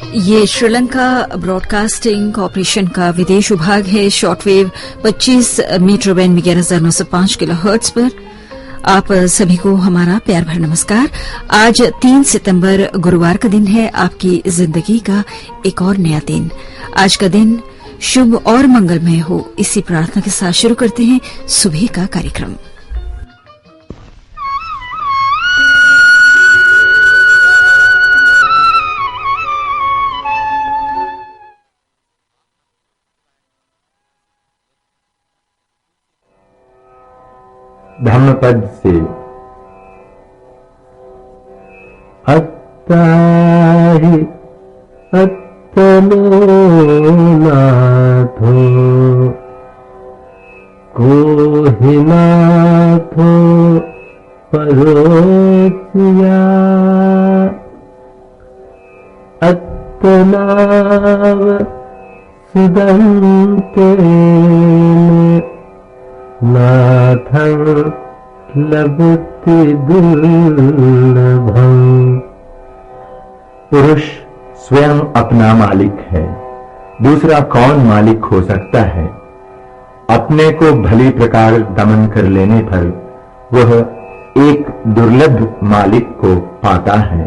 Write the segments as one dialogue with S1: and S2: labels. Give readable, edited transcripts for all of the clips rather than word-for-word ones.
S1: ये Sri Lanka broadcasting corporation का विदेश विभाग है। शॉर्टवेव 25 मीटर बैंड में 11,905 किलोहर्ट्ज पर आप सभी को हमारा प्यार भरा नमस्कार। आज 3 सितंबर गुरुवार का दिन है, आपकी जिंदगी का एक और नया दिन। आज का दिन शुभ और मंगलमय हो, इसी प्रार्थना के साथ शुरू करते हैं सुबह का कार्यक्रम।
S2: धम्मपद से अत्ताहि अत्तनो नाथो कोहिनाथो परोचिया अत्तनाव सुदन्तेन नाथं लभते दुर्लभं। पुरुष स्वयं अपना मालिक है, दूसरा कौन मालिक हो सकता है। अपने को भली प्रकार दमन कर लेने पर वह एक दुर्लभ मालिक को पाता है।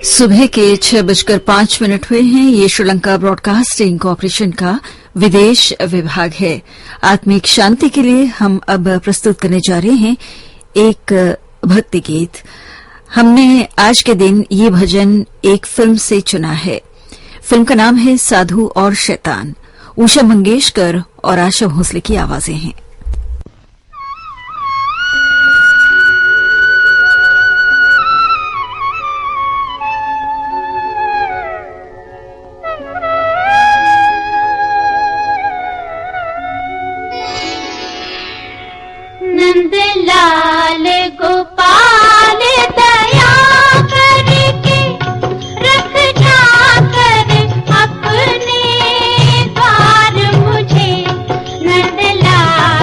S1: सुबह के 6:05 हुए हैं। ये श्रीलंका ब्रॉडकास्टिंग कॉरपोरेशन का विदेश विभाग है। आत्मिक शांति के लिए हम अब प्रस्तुत करने जा रहे हैं एक भक्ति गीत। हमने आज के दिन ये भजन एक फिल्म से चुना है। फिल्म का नाम है साधु और शैतान। उषा मंगेशकर और आशा भोसले की आवाजें हैं।
S3: नंदलाल गोपाल दया करके रख जाकर अपने द्वार मुझे। नंदलाल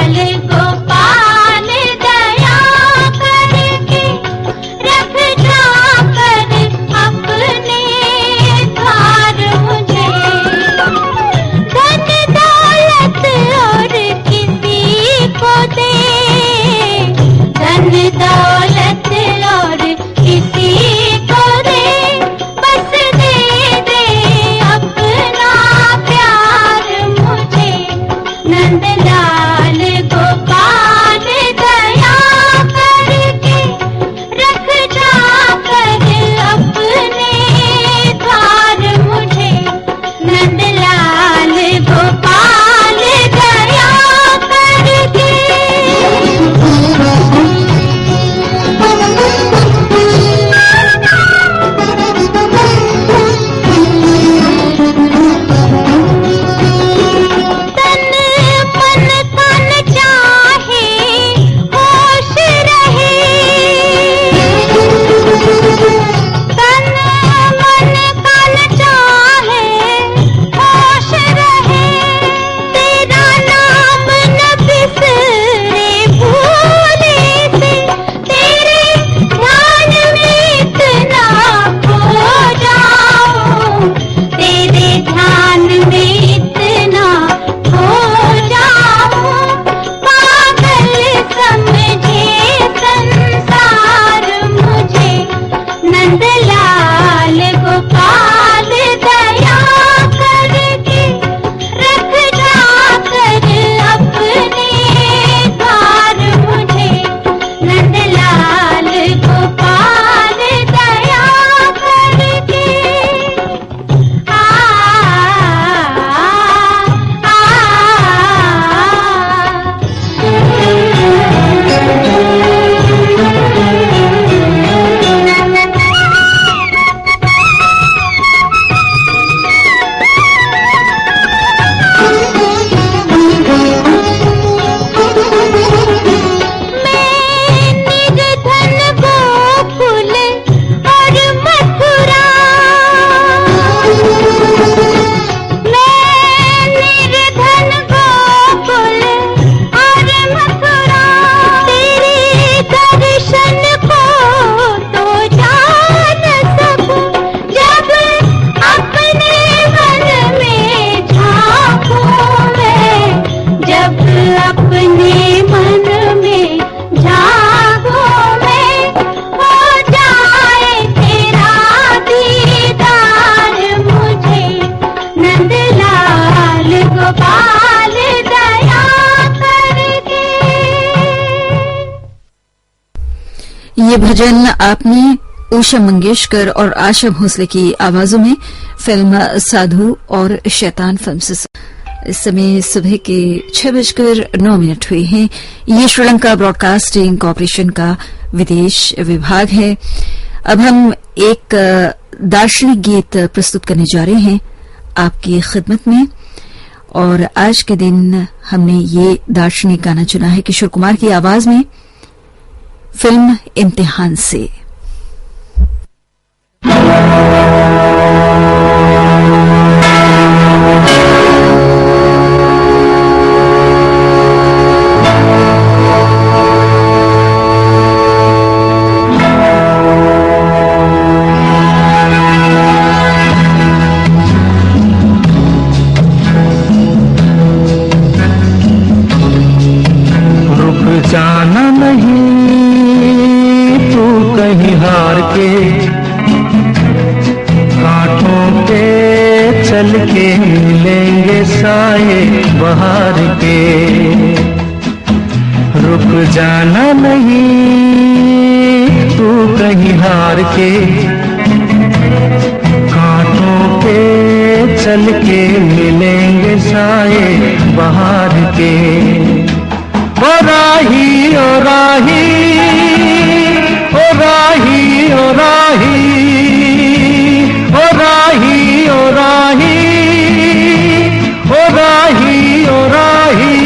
S1: ये भजन आपने उषा मंगेशकर और आशा भोसले की आवाजों में फिल्म साधु और शैतान फिल्म से। इस समय सुबह के 6:09 हुए हैं। ये श्रीलंका ब्रॉडकास्टिंग कॉरपोरेशन का विदेश विभाग है। अब हम एक दार्शनिक गीत प्रस्तुत करने जा रहे हैं आपकी खिदमत में, और आज के दिन हमने ये दार्शनिक गाना चुना है किशोर कुमार की आवाज में, फिल्म इम्तिहान से।
S4: जाना नहीं तू कहीं हार के, कांटों पे चल के मिलेंगे साए बहार के। रुक जाना नहीं तू कहीं हार के, कांटों पे चल के मिलेंगे साए बहार के। ओ राही ओ राही ओ राही ओ राही ओ राही ओ राही ओ राही ओ राही।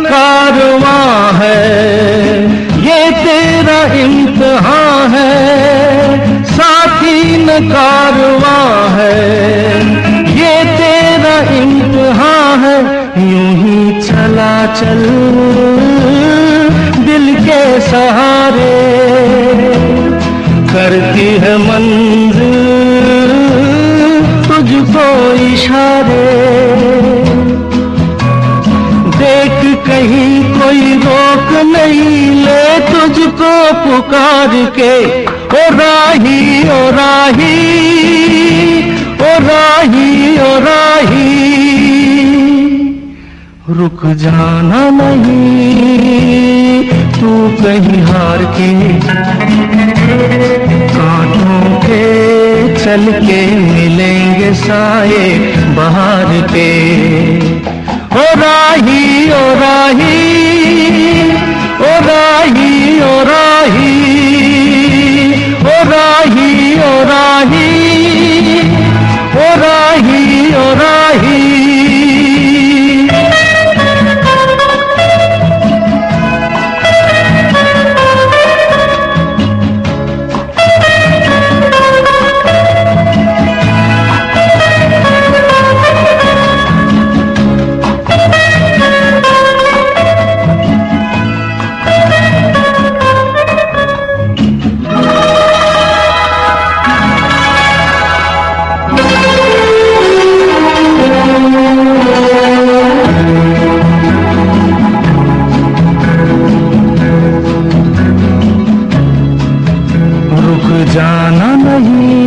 S4: कारवां है ये तेरा इम्तिहान है, साथी न कारवां है ये तेरा इम्तिहान है। यूं ही चला चल दिल के सहारे, करती है मंजिल तुझको इशारे। देख कहीं कोई रोक नहीं ले तुझको पुकार के। ओ राही ओ राही ओ राही ओ राही। रुक जाना नहीं तू कहीं हार के, कांटों के चल के मिलेंगे साए बहार के। ओ राही ओ राही ओ राही ओ राही ओ राही ओ राही ओ राही ओ राही। जाना नहीं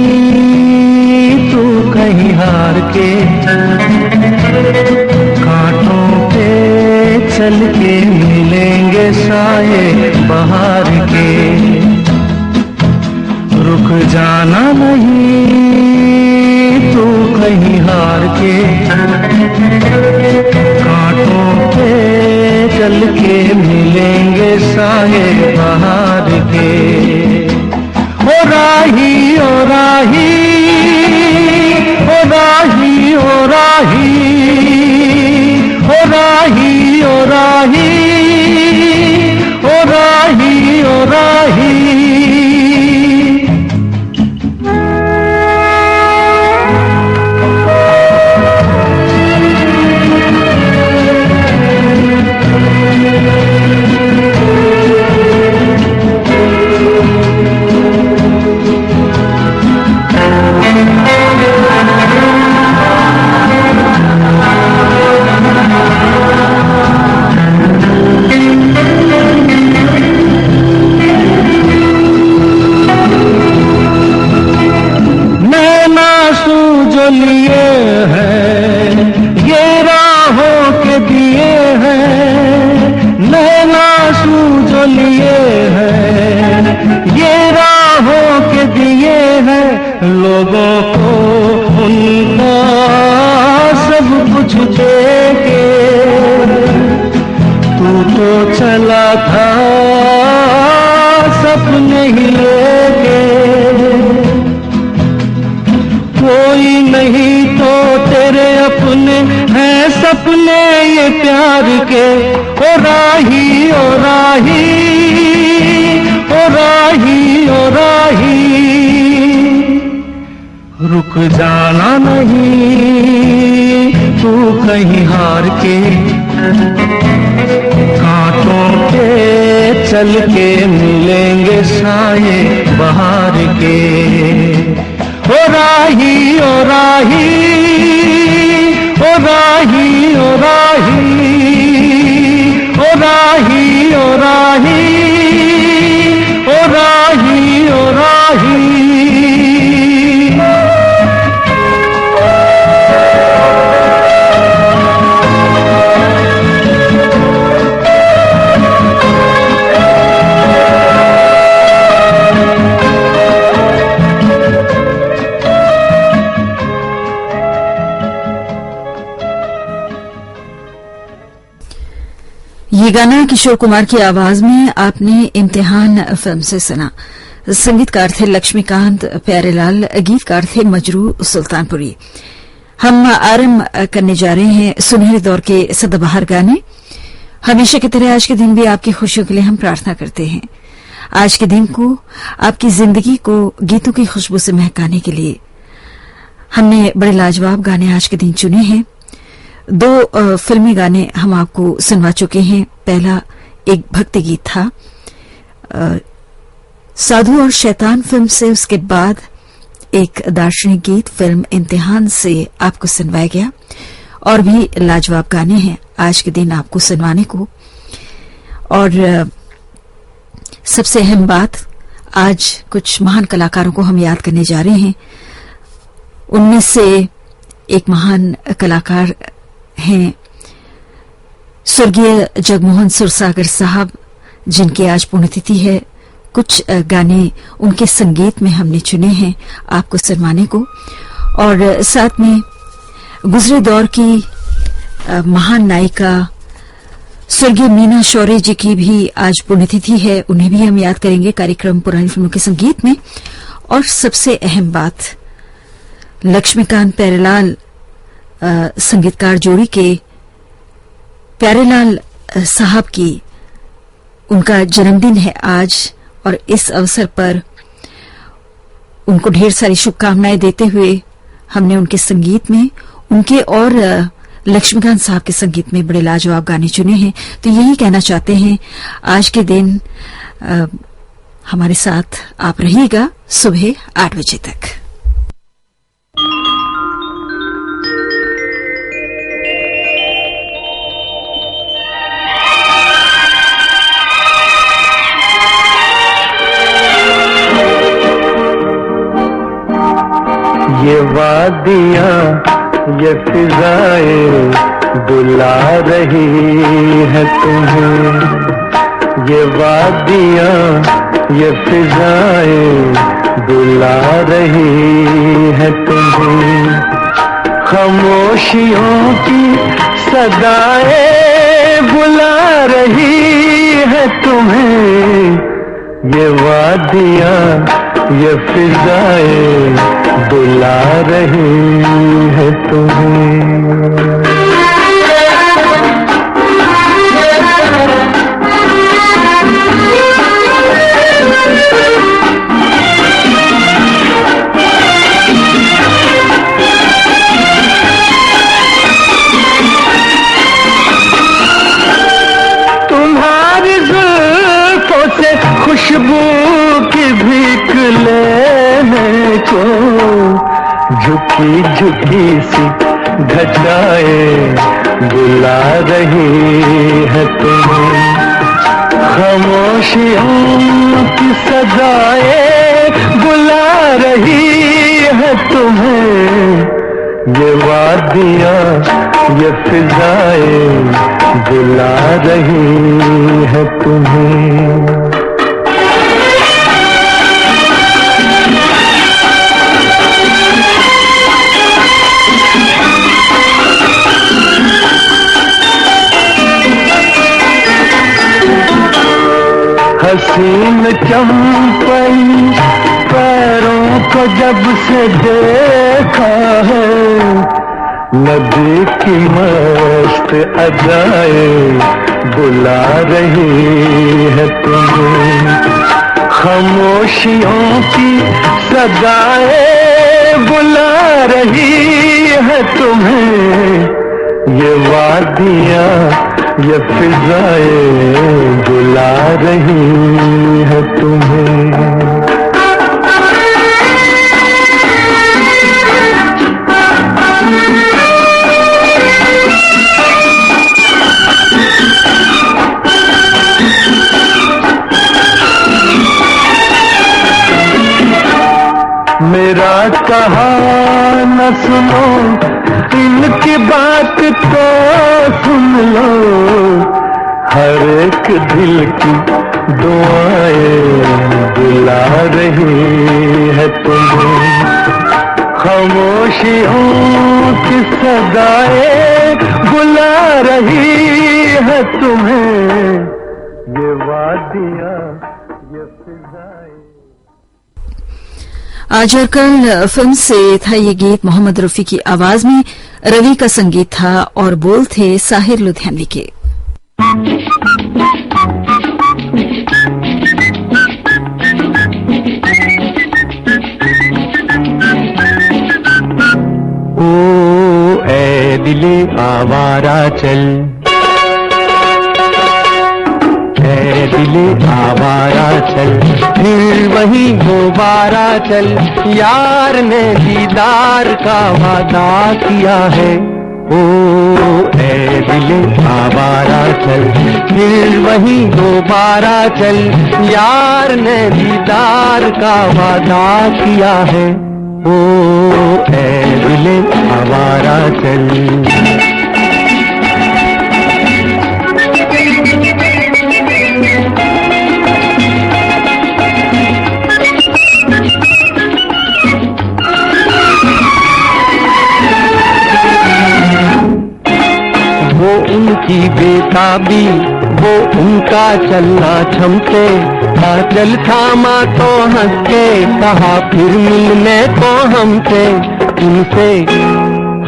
S4: तू कहीं हार के, कांटों पे चल के मिलेंगे साए बहार के। रुक जाना नहीं तू कहीं हार के, कांटों पे चल के मिलेंगे साए बहार के। ओ राही ओ राही ओ राही ओ राही ओ राही ओ राही ओ राही ओ राही। लिए हैं, ये राहों के दिए हैं, नैना आंसू जो लिए हैं, ये राहों के दिए हैं, लोगों को उनका सब कुछ देके तू तो चला था सपने ही लेके, कोई नहीं तो तेरे अपने हैं सपने ये प्यार के। ओ राही ओ राही ओ राही ओ राही, रुक जाना नहीं तू कहीं हार के, कांटों पे चल के मिलेंगे साए बहार के। ओ राही ओ राही ओ राही ओ राही ओ राही ओ राही ओ राही ओ राही।
S1: ये गाना किशोर कुमार की आवाज में आपने इम्तिहान फिल्म से सुना। संगीतकार थे लक्ष्मीकांत प्यारेलाल, गीतकार थे मजरू सुल्तानपुरी। हम आरंभ करने जा रहे हैं सुनहरे दौर के सदाबहार गाने। हमेशा की तरह आज के दिन भी आपकी खुशियों के लिए हम प्रार्थना करते हैं। आज के दिन को, आपकी जिंदगी को गीतों की खुशबू से महकाने के लिए हमने बड़े लाजवाब गाने आज के दिन चुने हैं। दो फिल्मी गाने हम आपको सुनवा चुके हैं। पहला एक भक्ति गीत था साधु और शैतान फिल्म से, उसके बाद एक दार्शनिक गीत फिल्म इम्तिहान से आपको सुनवाया गया। और भी लाजवाब गाने हैं आज के दिन आपको सुनवाने को। और सबसे अहम बात, आज कुछ महान कलाकारों को हम याद करने जा रहे हैं। उनमें से एक महान कलाकार हैं स्वर्गीय जगमोहन सुरसागर साहब, जिनकी आज पुण्यतिथि है। कुछ गाने उनके संगीत में हमने चुने हैं आपको सुनवाने को। और साथ में गुजरे दौर की महान नायिका स्वर्गीय मीना शौर्य जी की भी आज पुण्यतिथि है, उन्हें भी हम याद करेंगे कार्यक्रम पुरानी फिल्मों के संगीत में। और सबसे अहम बात, लक्ष्मीकांत प्यारेलाल संगीतकार जोड़ी के प्यारेलाल साहब की उनका जन्मदिन है आज। और इस अवसर पर उनको ढेर सारी शुभकामनाएं देते हुए हमने उनके संगीत में, उनके और लक्ष्मीकांत साहब के संगीत में बड़े लाजवाब गाने चुने हैं। तो यही कहना चाहते हैं, आज के दिन हमारे साथ आप रहिएगा सुबह 8 बजे तक।
S4: ये वादियाँ ये फिजाएं बुला रही है तुम्हें, ये वादियाँ ये फिजाएं बुला रही है तुम्हें, खामोशियों की सदाएं बुला रही है तुम्हें, ये वादियाँ ये फिजाएं बुला रही है तुम्हें। तुम्हारी जुल्फों से खुशबू की भीख लेने को झुकी झुकी सी घटाएं बुला रही है तुम्हें, खामोशियों की सदाएं बुला रही है तुम्हें, ये वादियाँ ये फिजाएं बुला रही है तुम्हें। हसीन चंपई पैरों को जब से देखा है, नदी की मस्त अदाए बुला रही है तुम्हें। खामोशियों की सदाएं बुला रही है तुम्हें। ये वादियाँ ये फिजाएं बुला रही है तुम्हें। मेरा कहा न सुनो, इनकी बात तो सुन लो। हर एक दिल की दुआएं बुला रही है तुम्हें। खामोशियों की सदाएं बुला रही है तुम्हें। ये वादियाँ ये फिजाएं।
S1: आज और कल फिल्म से था ये गीत। मोहम्मद रफी की आवाज में रवि का संगीत था और बोल थे साहिर लुधियानवी के।
S4: ओ ऐ दिले आवारा चल, ऐ दिले आवारा चल, फिर वही दोबारा चल। यार ने दीदार का वादा किया है। ओ ऐ दिले आवारा चल, फिर वही दोबारा चल। यार ने दीदार का वादा किया है। ओ ऐ दिले आवारा चल। वो उनकी बेताबी, वो उनका चलना छमके। चल थामा तो हंस के कहा फिर मिलने को हमसे। उनसे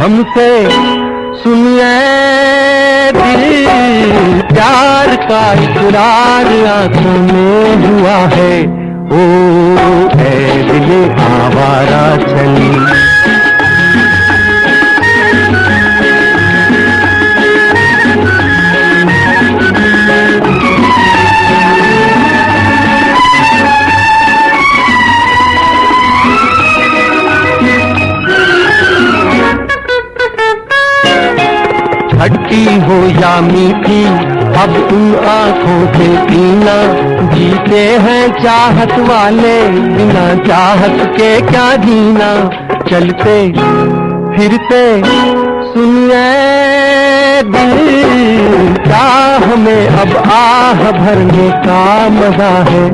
S4: हमसे सुनिए दिल, प्यार का इकरार आंखों में हुआ है। ओ ऐ दिले आवारा चल। खट्टी हो या मीठी अब उन आँखों से पीना। जीते हैं चाहत वाले बिना चाहत के क्या जीना। चलते फिरते सुनिए दिल, क्या हमें अब आह भरने का मजा है।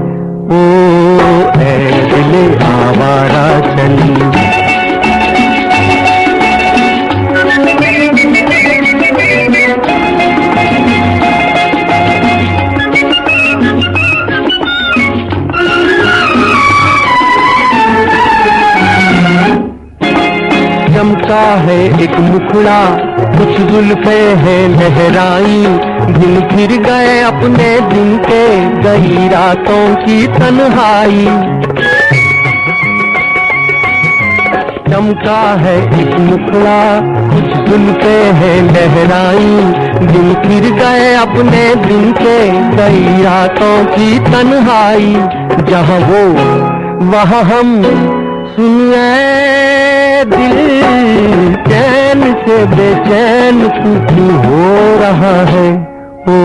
S4: ओ ऐ दिले आवारा चल। चमका है एक मुखड़ा, कुछ जुल्फे है लहराई। दिन फिर गए अपने दिन के, गई रातों की तन्हाई। चमका है एक मुखड़ा, कुछ जुल्फे है लहराई। दिन फिर गए अपने दिन के, गई रातों की तन्हाई। जहाँ वो वहाँ हम सुनिए दिल, चैन से बेचैन क्यों हो रहा है। ओ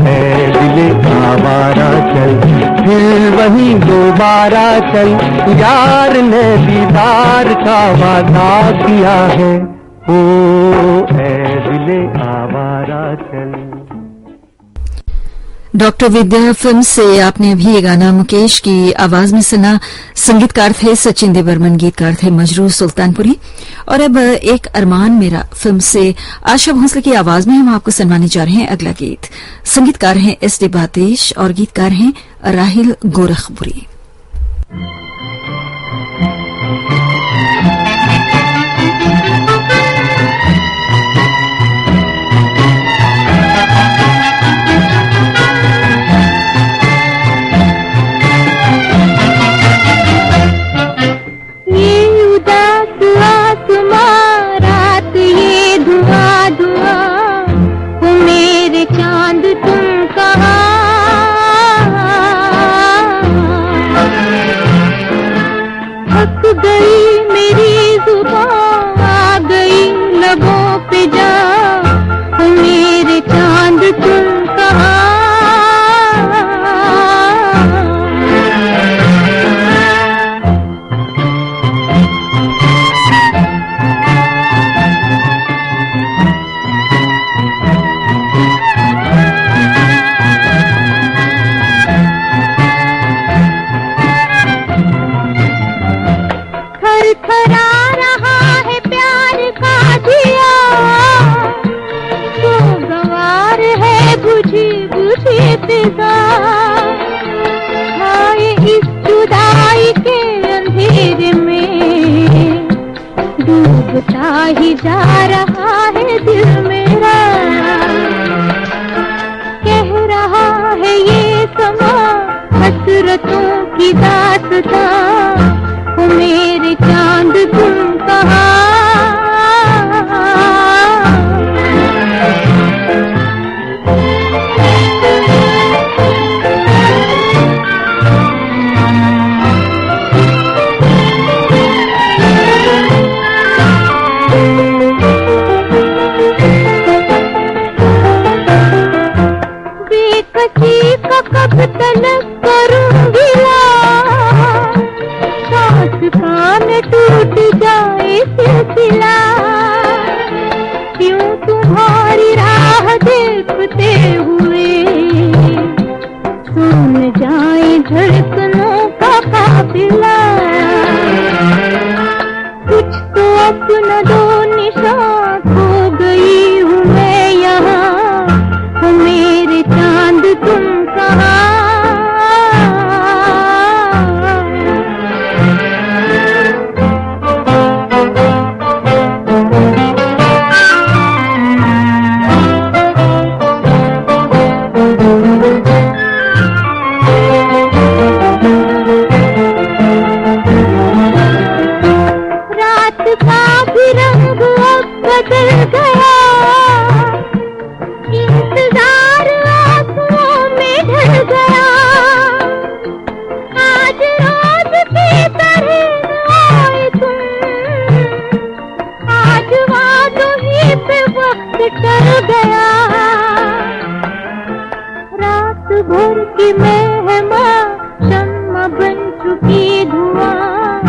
S4: ऐ दिले आवारा चल, फिर वहीं दोबारा चल, यार ने दीदार का वादा किया है, ओ ऐ दिले आवारा चल।
S1: डॉक्टर विद्या फिल्म से आपने अभी ये गाना मुकेश की आवाज में सुना। संगीतकार थे सचिन देवर्मन, गीतकार थे मजरू सुल्तानपुरी। और अब एक अरमान मेरा फिल्म से आशा भोसले की आवाज में हम आपको सुनवाने जा रहे हैं अगला गीत। संगीतकार हैं एस डी बातेश और गीतकार हैं राहिल गोरखपुरी।
S3: ही जा रहा है दिल मेरा, कह रहा है ये समा हसरतों की दास्तां, ओ मेरे चांद तुम कहाँ। कब तलक करूंगी सांस कान टूट जाए सिलसिला, क्यों तुम्हारी राह देखते हुए सुन जाए धड़कनों का काफिला। कुछ तो अपना दो निशान खो गई हूँ मैं यहाँ, हो मेरे चांद तुम कहाँ। रात का भी रंग अब बदल गया, इंतजार आंखों में ढल गया। आज रोज की तरह आए तुम, आज वादों ही पे वक्त टल गया। रात भर की मेहमान शम्मा बन चुकी धुआं,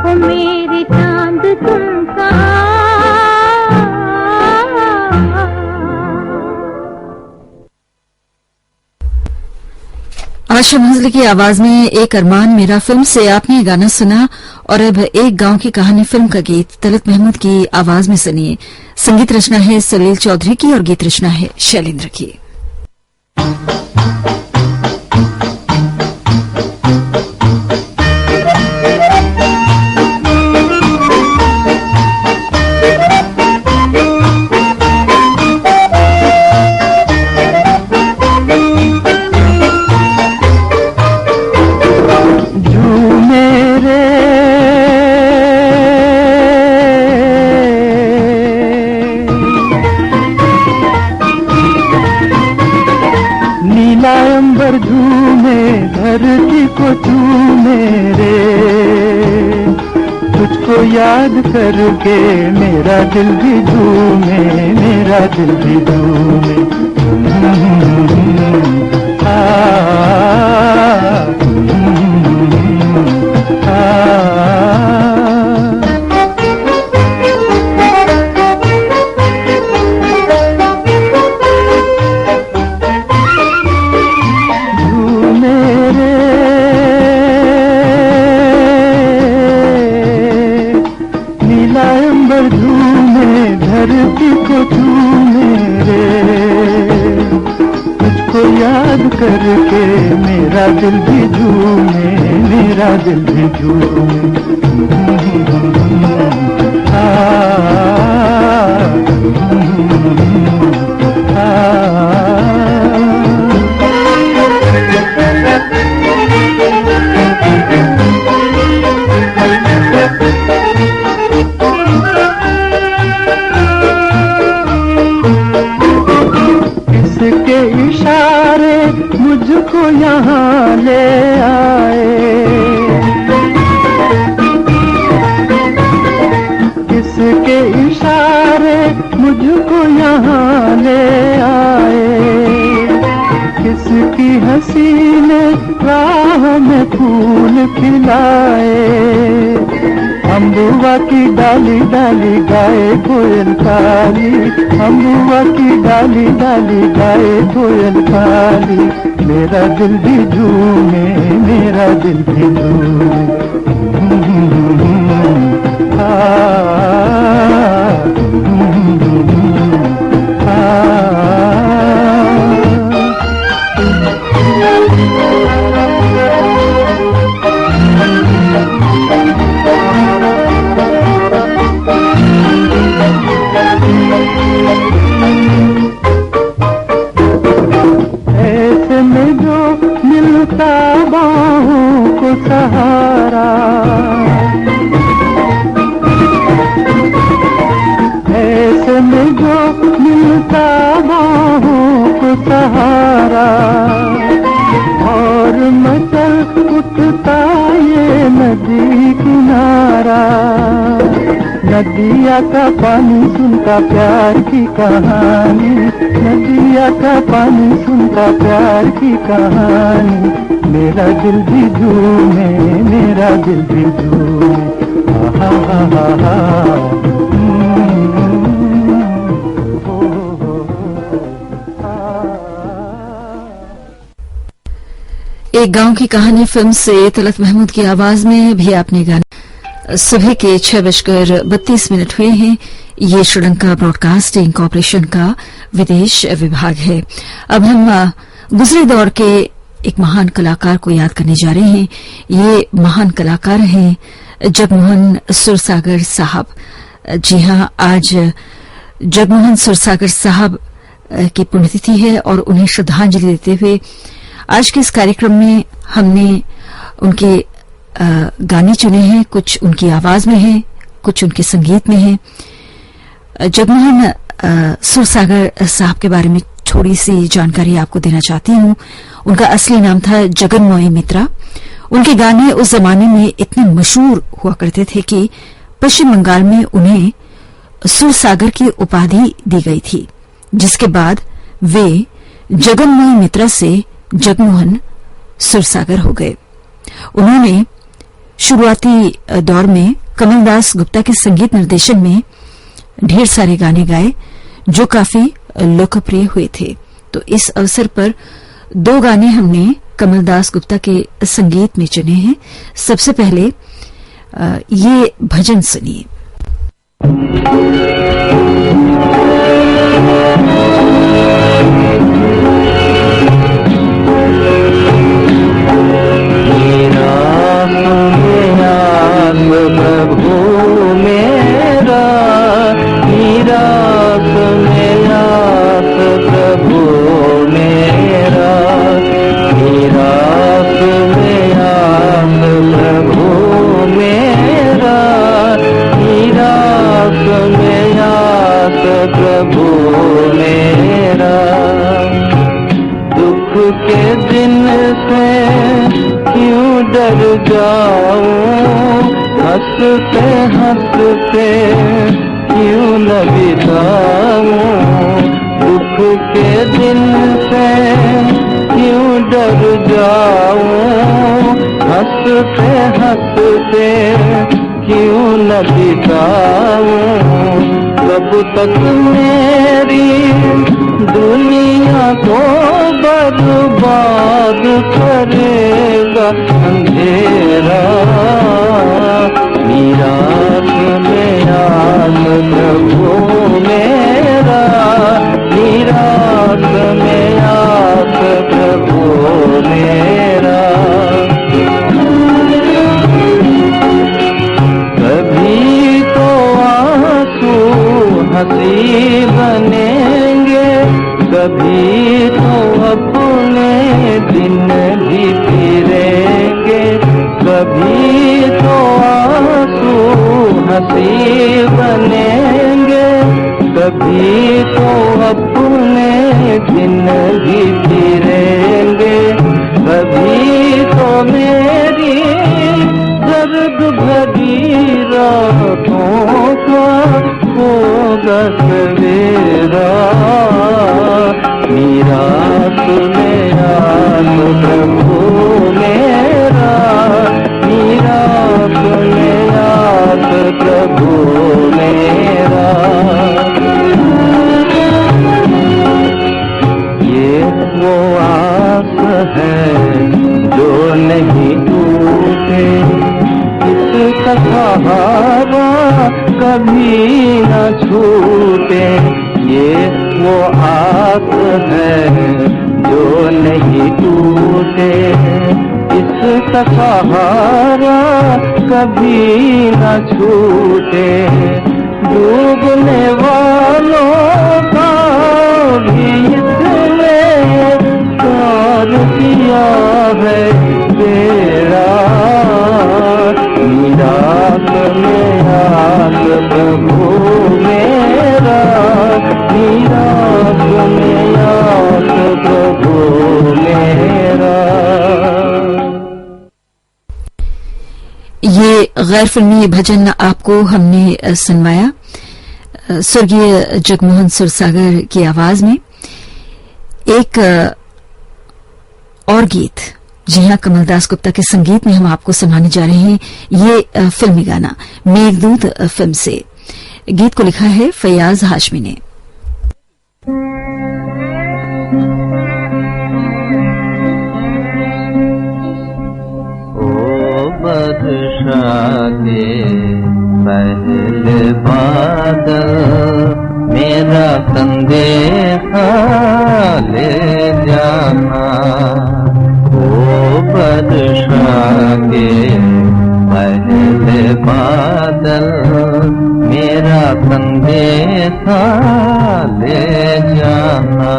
S3: ओ मेरे चांद तुम कहाँ।
S1: आशा भोसले की आवाज में एक अरमान मेरा फिल्म से आपने ये गाना सुना। और अब एक गांव की कहानी फिल्म का गीत तलत महमूद की आवाज में सुनिए। संगीत रचना है सलील चौधरी की और गीत रचना है शैलेंद्र की।
S4: अंबर झूमे धरती को झूमे रे, तुझको याद करके मेरा दिल भी झूमे, मेरा दिल भी झूमे। झूमे, धरती को चूमे रे। तुझको याद करके मेरा दिल भी झूमे, मेरा दिल भी झूमे। किसके इशारे मुझको यहाँ ले आए, किसके इशारे मुझको यहाँ ले आए। किसकी हसीने राह में फूल खिलाए। अम्बुआ की डाली डाली गाए कोयल काली, अम्बुआ की डाली डाली गाए कोयल काली। मेरा दिल भी झूमे, मेरा दिल भी झूमे। ऐसे में जो मिलता बाहों को सहारा, ऐसे में जो मिलता बाहों को सहारा। और मचल उठता ये नदी किनारा। नदिया का पानी सुनता प्यार की कहानी, नदिया का पानी सुनता प्यार की कहानी। मेरा दिल भी झूमे, मेरा दिल भी झूमे। हा हा हा हा।
S1: एक गांव की कहानी फिल्म से तलत महमूद की आवाज में भी आपने गाना। सुबह के 6:32 हुए हैं। ये श्रीलंका ब्रॉडकास्टिंग कॉरपोरेशन का विदेश विभाग है। अब हम गुजरे दौर के एक महान कलाकार को याद करने जा रहे हैं। ये महान कलाकार हैं जगमोहन सुरसागर साहब। जी हां, आज जगमोहन सुरसागर साहब की पुण्यतिथि है और उन्हें श्रद्धांजलि देते हुए आज के इस कार्यक्रम में हमने उनके गाने चुने हैं। कुछ उनकी आवाज में है, कुछ उनके संगीत में है। जगमोहन सुरसागर साहब के बारे में थोड़ी सी जानकारी आपको देना चाहती हूं। उनका असली नाम था जगनमोहन मित्रा। उनके गाने उस जमाने में इतने मशहूर हुआ करते थे कि पश्चिम बंगाल में उन्हें सुरसागर की उपाधि दी गई थी, जिसके बाद वे जगनमोहन मित्रा से जगमोहन सुरसागर हो गए। उन्होंने शुरुआती दौर में कमलदास गुप्ता के संगीत निर्देशन में ढेर सारे गाने गाए जो काफी लोकप्रिय हुए थे। तो इस अवसर पर 2 गाने हमने कमलदास गुप्ता के संगीत में चुने हैं। सबसे पहले ये भजन सुनिए।
S4: प्रभु मेरा निराश में आस, प्रभु मेरा निराश में आस, प्रभु मेरा निराश में आस, प्रभु मेरा। दुख के दिन से क्यों डर जाऊं, हंसते हंसते क्यों न बिताऊं। दुख के दिन से क्यों डर जाऊं, हंसते हंसते क्यों न बिताऊं। कब तक मेरी दुनिया को बर्बाद करेगा अंधेरा। निराश में आस, कभी तो अपने दिन भी फिरेंगे, कभी तो आंसू हंसी बनेंगे, कभी तो अपने दिन भी फिरेंगे, कभी तो मेरी दर्द भरी रातों का होगा सवेरा। मेरा सुने याद प्रभु मेरा, मेरा सुने याद प्रभु मेरा। ये वो आस है जो नहीं टूटे, इसका सहारा कभी न छूटे। ये वो आस है जो नहीं टूटे, इसका सहारा कभी न छूटे। डूबने वालों का भी इसमें पार किया है तेरा। निराश में आस प्रभु मेरा, निराश में आस प्रभु मेरा।
S1: ये गैर फिल्मी भजन आपको हमने सुनवाया स्वर्गीय जगमोहन सुरसागर की आवाज में। एक और गीत, जी हाँ, कमलदास गुप्ता के संगीत में हम आपको सुनाने जा रहे हैं ये फिल्मी गाना मेघदूत फिल्म से। गीत को लिखा है फैयाज हाशमी ने।
S4: बरसाते पहले बादल मेरा संदेशा ले जाना। ओ बरसाते पहले बादल मेरा संदेशा ले जाना।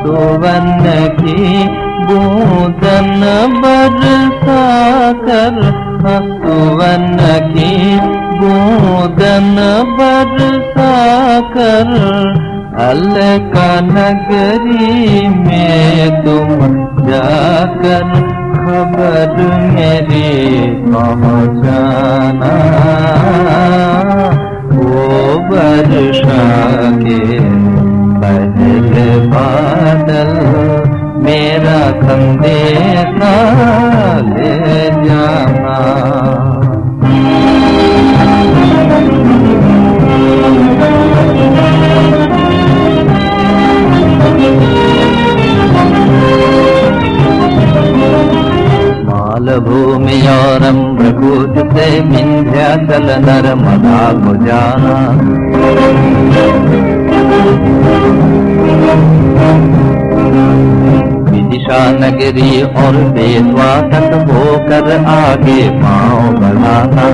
S4: सुवर्ण की बूंदन बरसा कर, सुवर्ण की बूंदन बरसा कर, अलका नगरी में तुम जाकर खबर मेरी पहुंचाना। वो वर्षा के पहले बादल मेरा संदेशा ले जाना। मालभूमि और अम्रकूट से विंध्याचल नर्मदा को जाना। विदिशा नगरी और बेतवा तक होकर आगे पांव बढ़ाना।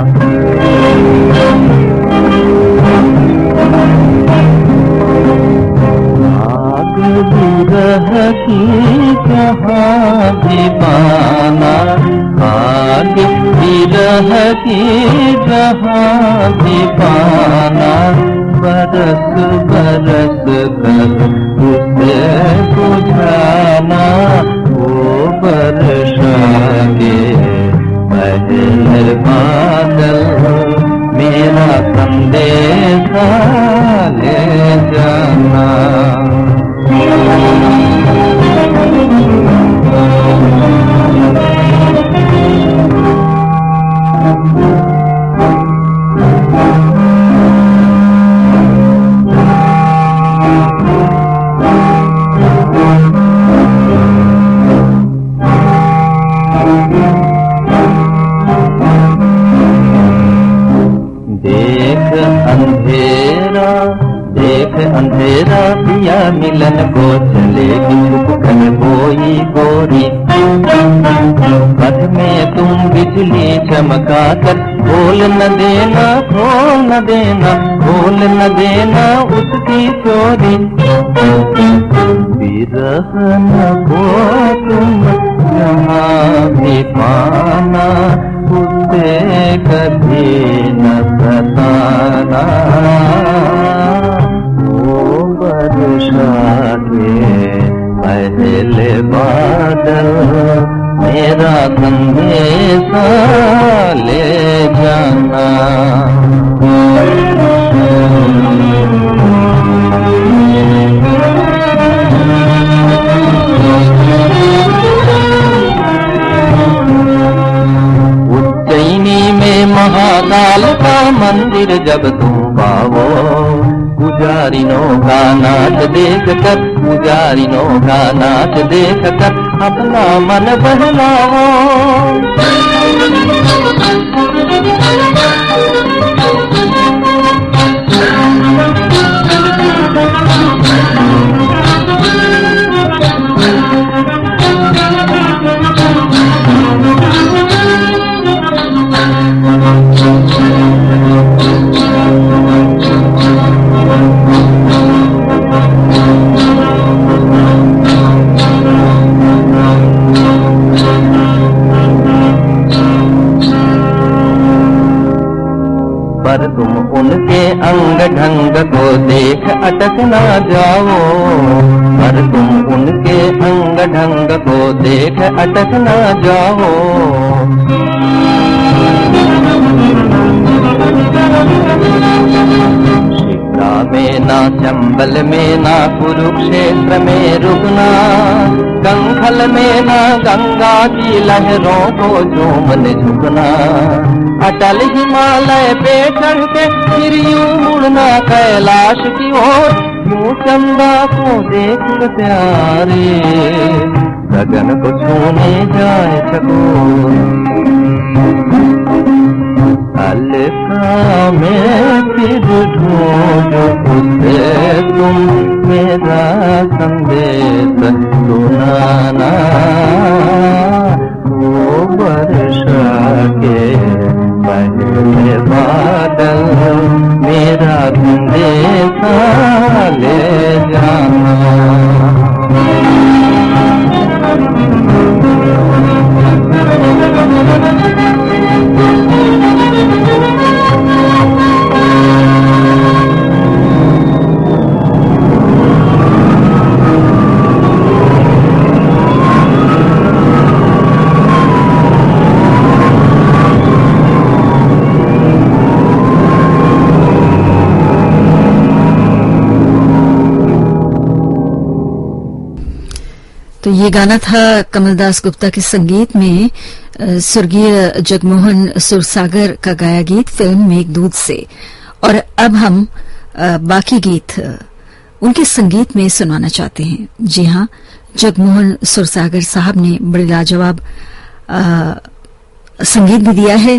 S4: आग विरह की जहाँ दीवाना, आग विरह की जहाँ दीवाना, बरस बरस कर उसे बुझाना। वो बरसा के पहले बादल मेरा संदेशा ले जाना। देख अंधेरा पिया मिलन को चलेगी छुप बदन कोई गोरी, पथ में तुम बिजली चमका कर खोल न देना, खोल न देना, खोल न देना उसकी चोरी। विरह न को तुम जहाँ भी पाना, उसे कभी न सताना। वो वर्षा के पहले बादल मेरा संदेशा ले जाना। उज्जैनी में महाकाल का मंदिर जब तुम पाओ, पुजारिनों का नाच देख कर, पुजारिनों का नाच देख कर अपना मन बहलाओ। पर तुम उनके अंग ढंग को देख अटक ना जाओ, पर तुम उनके अंग ढंग को देख अटक ना जाओ। शिप्रा में ना चंबल में ना कुरुक्षेत्र में रुकना, कंखल में ना गंगा की लहरों को चूमने झुकना। अटल हिमालय पे चढ़ के फिर यूं मुड़ना कैलाश की ओर, यूं चंदा को देख प्यारे गगन को छूने जाए चकोर। अलका में फिर ढूंढ उसे तुम मेरा संदेश सुनाना। वो वर्षा के पहले बादल मेरा संदेशा ले जाना।
S1: तो ये गाना था कमलदास गुप्ता के संगीत में स्वर्गीय जगमोहन सुरसागर का गाया गीत फिल्म मेघदूत से। और अब हम बाकी गीत उनके संगीत में सुनवाना चाहते हैं। जी हां, जगमोहन सुरसागर साहब ने बड़े लाजवाब संगीत भी दिया है।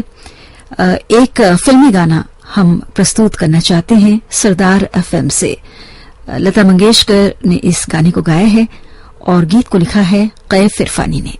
S1: एक फिल्मी गाना हम प्रस्तुत करना चाहते हैं सरदार एफएम से। लता मंगेशकर ने इस गाने को गाया है और गीत को लिखा है कैफ इरफानी ने।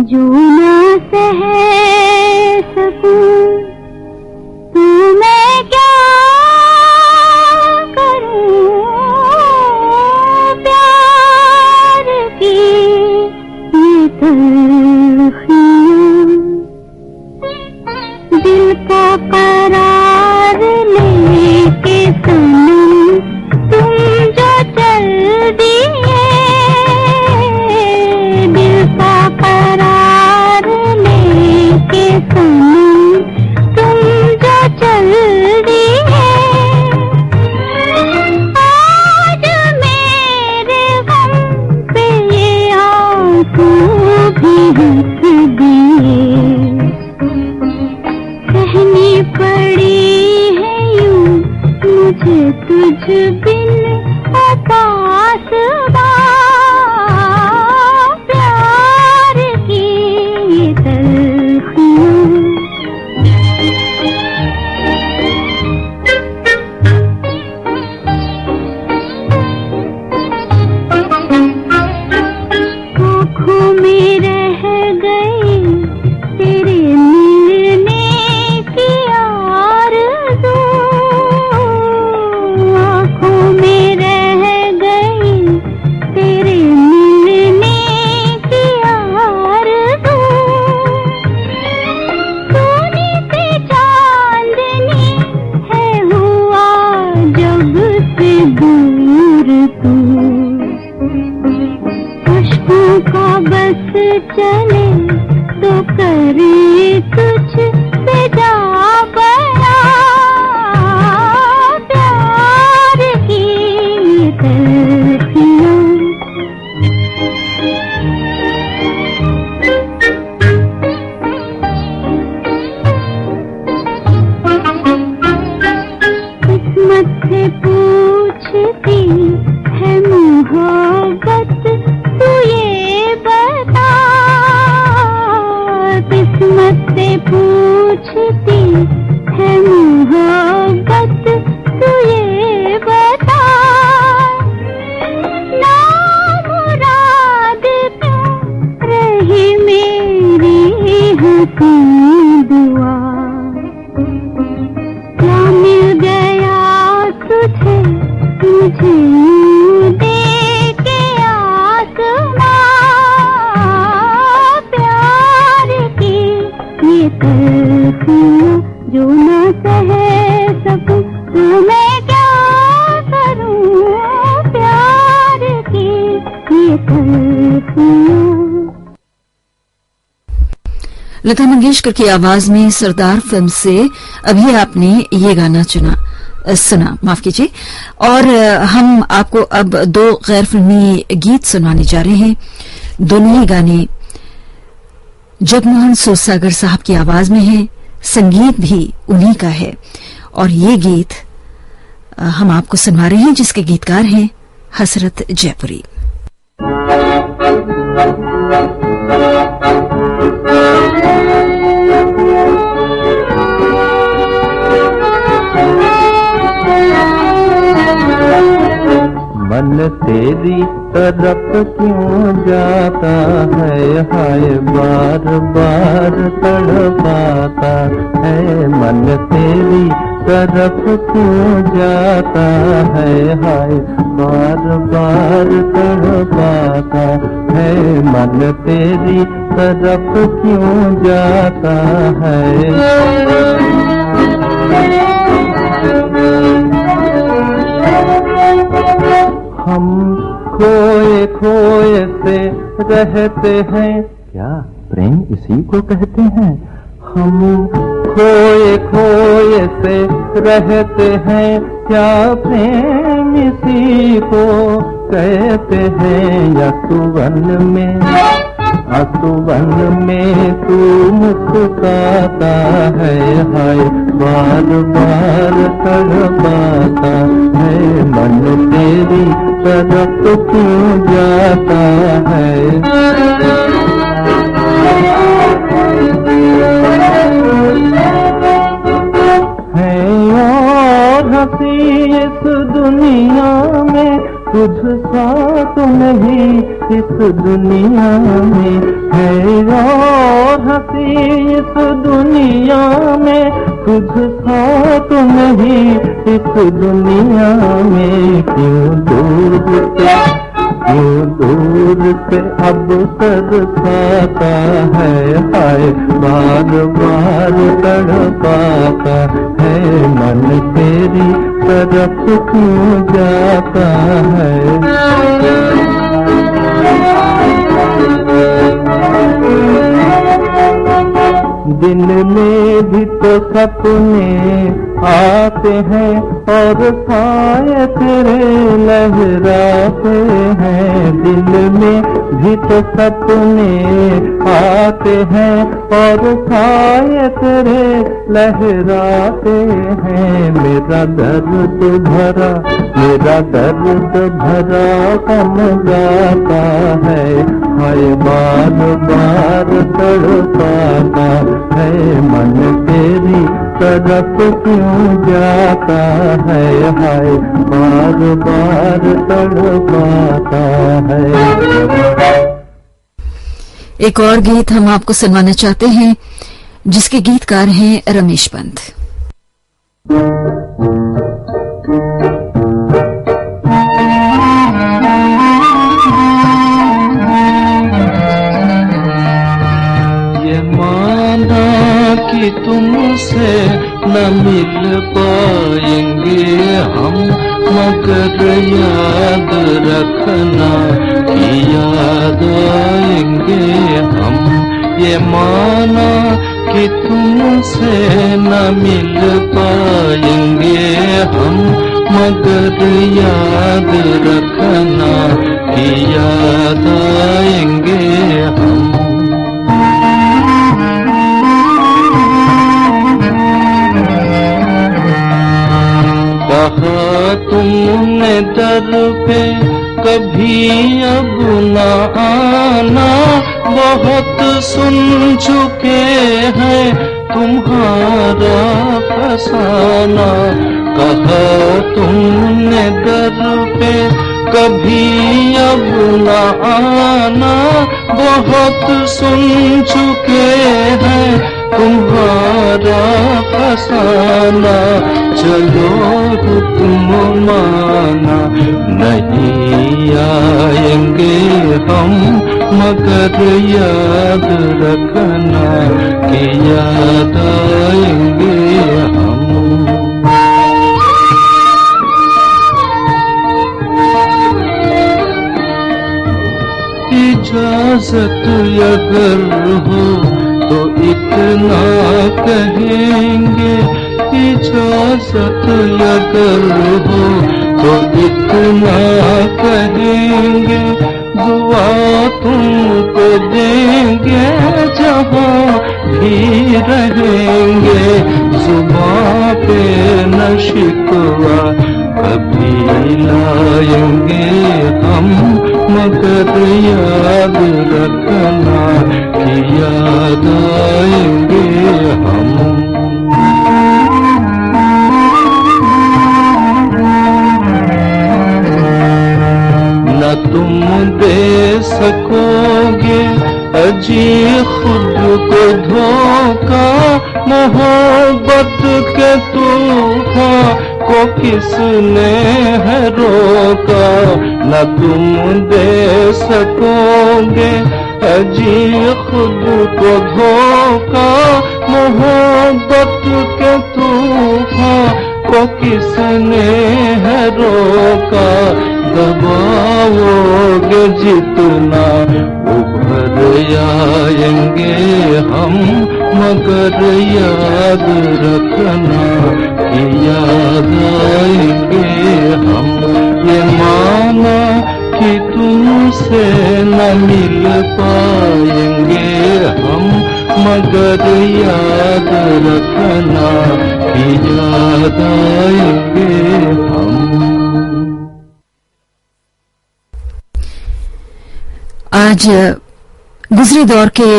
S3: जो ना सह सकूं तो मैं क्या करूं, प्यार की ये तलखियां दिल का करार लेके सनम तुम जो चल दिए, दिल का करार लेके सनम तुम जो चल दिए। आज मेरे गम पे ये आँख मुझे तुझ बिन उपास प्यार की ये तलखियाँ। आँखों में रह गई तेरे मिलने की आरज़ू, आँखों में रह गई तेरे मिलने की आरज़ू। सोने से चांदनी है हुआ जब से दूर तू, अश्कों का बस चले तो करे तुझ से जा बया प्यार की ये तलखियाँ। किस्मत से पूछती है मोहब्बत तू ये बता, किस्मत से पूछती है मोहब्बत तू ये बता। ना मुराद पे रही मेरी हंसी दुआ, क्या मिल गया तुझे मुझे दे के आसमां प्यार की ये तलखियाँ जो न सह सकूं तो मैं क्या करूं प्यार की ये तलखियाँ।
S1: लता मंगेशकर की आवाज में सरदार फिल्म से अभी आपने ये गाना सुना, माफ कीजिए। और हम आपको अब दो गैर फिल्मी गीत सुनाने जा रहे हैं। दोनों ही गाने जगमोहन सूरसागर साहब की आवाज में है, संगीत भी उन्हीं का है। और ये गीत हम आपको सुना रहे हैं जिसके गीतकार हैं हसरत जयपुरी।
S4: मन तेरी तरफ क्यों जाता है, हाय बार बार तड़पाता है। मन तेरी तरफ क्यों जाता है, हाय बार बार तड़पाता है। मन तेरी तरफ क्यों जाता है। हम खोए खोए से रहते हैं, क्या प्रेम इसी को कहते हैं। हम खोए खोए से रहते हैं, क्या प्रेम इसी को कहते हैं। असुवन में तू मुस्कुराता है, हाय बार बार तड़पाता है। मन तेरी तरफ क्यों जाता है। है और हंसी इस दुनिया में, तुझ सा तो नहीं इस दुनिया में। है और हंसी इस दुनिया में, तुझ सा तो नहीं इस दुनिया में। क्यों दूर से अब तरसाता है, हाय बार बार तड़पाता है। मन तेरी तरफ क्यों जाता है। दिन में भी तो सपने आते हैं और साए तेरे लहराते हैं, दिल में भी तो सपने आते हैं और साए तेरे लहराते हैं। मेरा दर्द भरा गम गाता है, हाय बार बार तड़पाता है, मन तेरी तरफ क्यों जाता है, हाय बार बार तड़पाता है।
S1: एक और गीत हम आपको सुनवाना चाहते हैं, जिसके गीतकार हैं रमेश पंत।
S4: ये माना कि तुमसे न मिल पाएंगे हम, मगर याद रखना कि याद आएंगे हम। ये माना कि तुमसे न मिल पाएंगे हम, मगर याद रखना कि याद आएंगे हम। कहा तुमने दर पे कभी अब न आना, बहुत सुन चुके हैं तुम्हारा फसाना। कहा तुमने दर पे कभी अब न आना, बहुत सुन चुके हैं तुम्हारा फसाना। चलो हुक्म माना नहीं आएंगे हम, मगर याद रखना कि याद आएंगे हम। इजाजत अगर हो तो इतना कहेंगे, इजाजत अगर हो तो इतना कहेंगे, दुआ तुमको देंगे जहाँ भी रहेंगे। जुबां पे न शिकवा कभी लाएंगे हम, मगर याद रखना कि याद आएंगे हम। न तुम दे सकोगे अजी खुद को धोखा, मोहब्बत के तूफान को किसने है रोका। न तुम दे सकोगे अजी खुद को धोखा, मोहब्बत के तूफान को किसने है रोका। दबाओगे जितना उभर आएंगे हम, मगर याद रखना कि याद आएंगे हम। ये माना कि तुमसे न मिल पाएंगे हम, मगर याद रखना कि याद आएंगे हम।
S1: आज गुजरे दौर के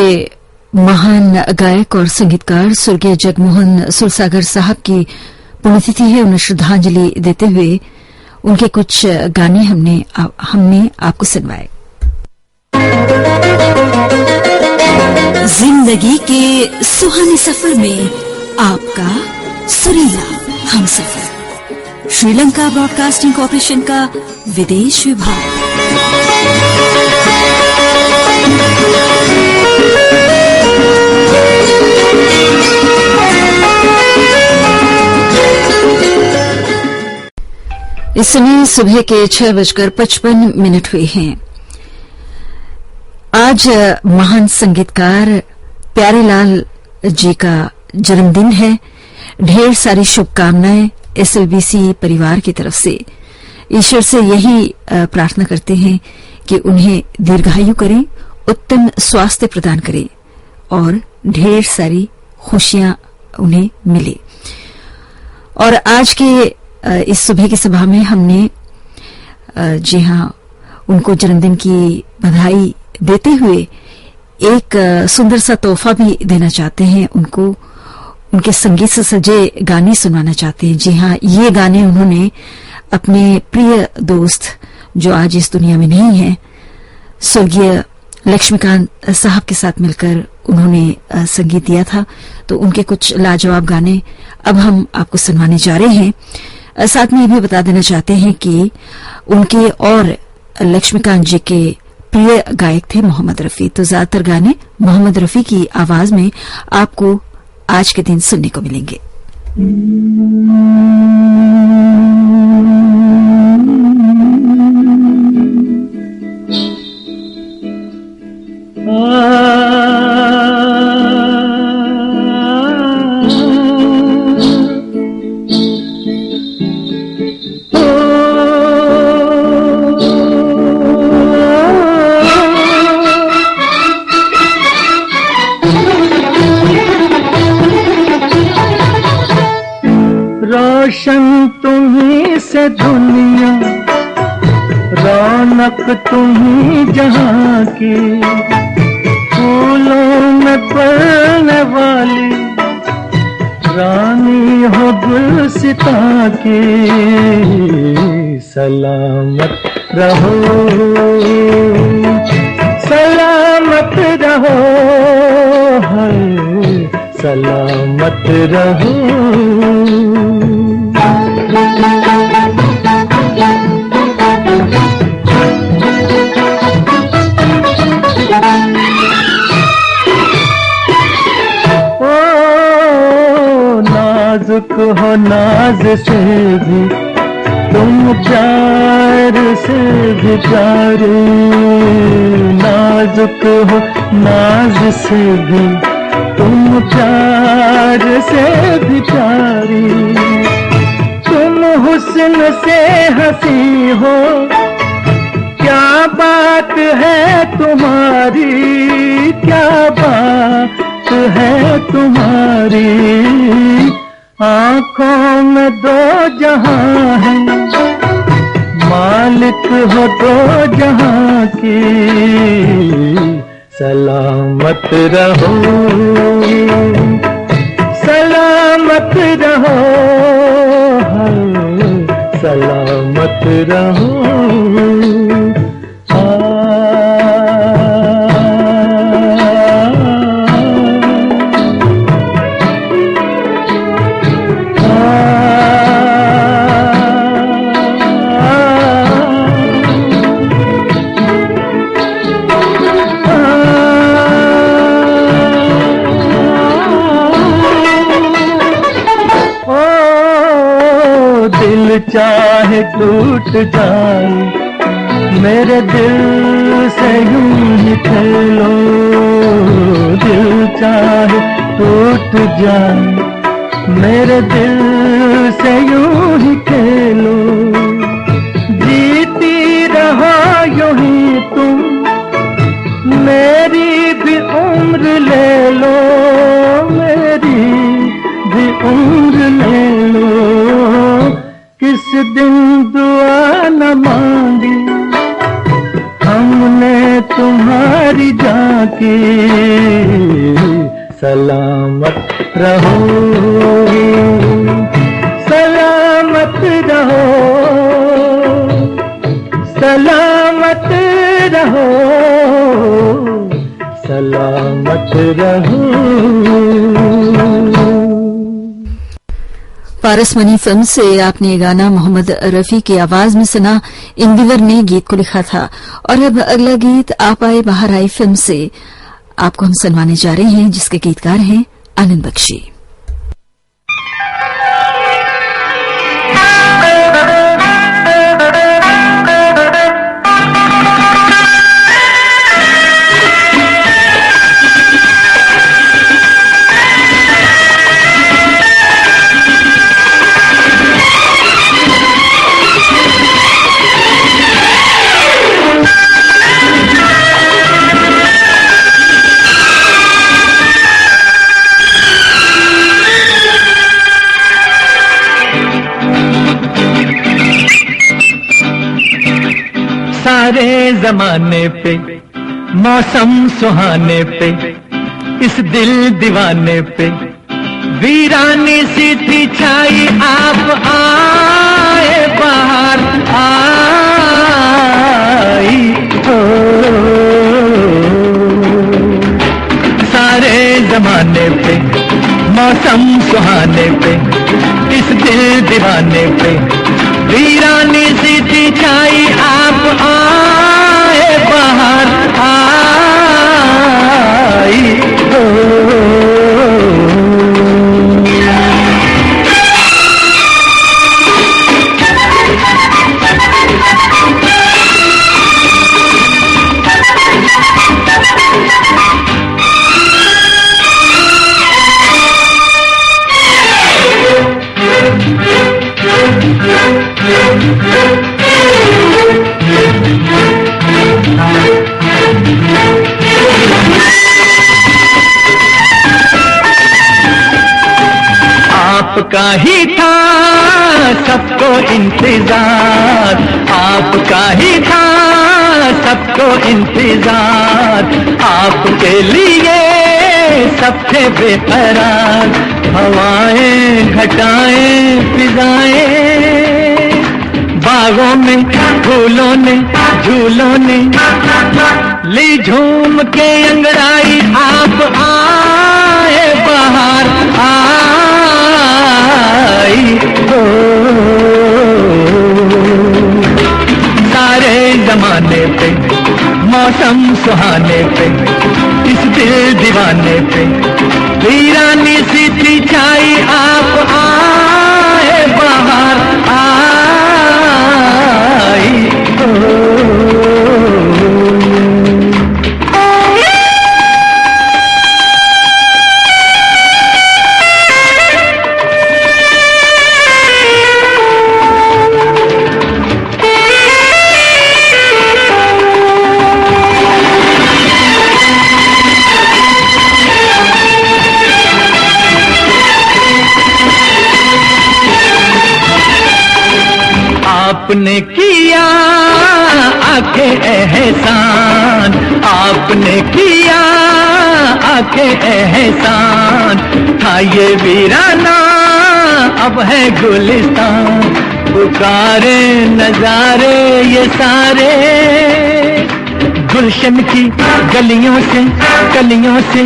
S1: महान गायक और संगीतकार स्वर्गीय जगमोहन सुरसागर साहब की पुण्यतिथि है। उन्हें श्रद्धांजलि देते हुए उनके कुछ गाने हमने आपको सुनवाए। जिंदगी के सुहाने सफर में आपका सुरीला हमसफर, श्रीलंका ब्रॉडकास्टिंग कॉर्पोरेशन का विदेश विभाग। इस समय सुबह के 6:55 हुए हैं। आज महान संगीतकार प्यारेलाल जी का जन्मदिन है। ढेर सारी शुभकामनाएं एसएलबीसी परिवार की तरफ से। ईश्वर से यही प्रार्थना करते हैं कि उन्हें दीर्घायु करें, उत्तम स्वास्थ्य प्रदान करें और ढेर सारी खुशियां उन्हें मिले। और आज के इस सुबह की सभा में हमने जी हाँ उनको जन्मदिन की बधाई देते हुए एक सुंदर सा तोहफा भी देना चाहते हैं। उनको उनके संगीत से सजे गाने सुनाना चाहते हैं। जी हाँ, ये गाने उन्होंने अपने प्रिय दोस्त जो आज इस दुनिया में नहीं है, स्वर्गीय लक्ष्मीकांत साहब के साथ मिलकर उन्होंने संगीत दिया था। तो उनके कुछ लाजवाब गाने अब हम आपको सुनवाने जा रहे हैं। साथ में ये भी बता देना चाहते हैं कि उनके और लक्ष्मीकांत जी के प्रिय गायक थे मोहम्मद रफी। तो ज्यादातर गाने मोहम्मद रफी की आवाज में आपको आज के दिन सुनने को मिलेंगे।
S4: रोशन तुम्ही से दुनिया, रौनक तुम्ही जहां की, फूलों में पलने वाली रानी हो गुलसिता की। सलामत रहो, सलामत रहो, हाय सलामत रहो। नाजुक हो नाज से भी तुम प्यार से भी प्यारे, नाजुक हो नाज से भी तुम प्यार से भी प्यारी। तुम हुस्न से हंसी हो, क्या बात है तुम्हारी, क्या बात है तुम्हारी। आंखों में दो जहां है, मालिक हो दो जहां की। सलामत रहो, सलामत रहो, सलामत रहो। चाहे टूट जाए मेरे दिल से यूं ही खेलो, दिल चाहे टूट जाए मेरे दिल से यूं ही खेलो। जीती रहो यूं ही तुम, मेरी भी उम्र ले लो, मेरी भी उम्र ले लो। किस दिन दुआ न मांगी हमने तुम्हारी जाके। सलामत रहो, सलामत रहो, सलामत रहो, सलामत रहो।
S1: पारसमनी फिल्म से आपने गाना मोहम्मद रफी की आवाज में सुना। इंदिवर ने गीत को लिखा था। और अब अगला गीत आप आए बाहर आई फिल्म से आपको हम सुनवाने जा रहे हैं, जिसके गीतकार हैं आनंद बख्शी।
S4: जमाने पे, मौसम सुहाने पे, इस दिल दीवाने पे वीरानी सी थी छाई, आप आए बाहर आई हो। सारे जमाने पे, मौसम सुहाने पे, इस दिल दीवाने पे वीरानी सी थी छाई, आप आए बाहर आई हो। आपका ही था सबको इंतजार, आपका ही था सबको इंतजार, आपके लिए सब थे बेकरार, हवाएं घटाएं फिजाएं, बागों में फूलों ने झूलों ने ली झूम के अंगड़ाई, आप आए बाहर आई हो। सारे जमाने पे, मौसम सुहाने पे, इस दिल दीवाने पे वीरानी सी थी छाई, आप आए बाहर आई हो। आपने किया आके एहसान, आपने किया आके एहसान, था ये वीराना अब है गुलिस्तान, पुकारे नजारे ये सारे गुलशन की गलियों से गलियों से,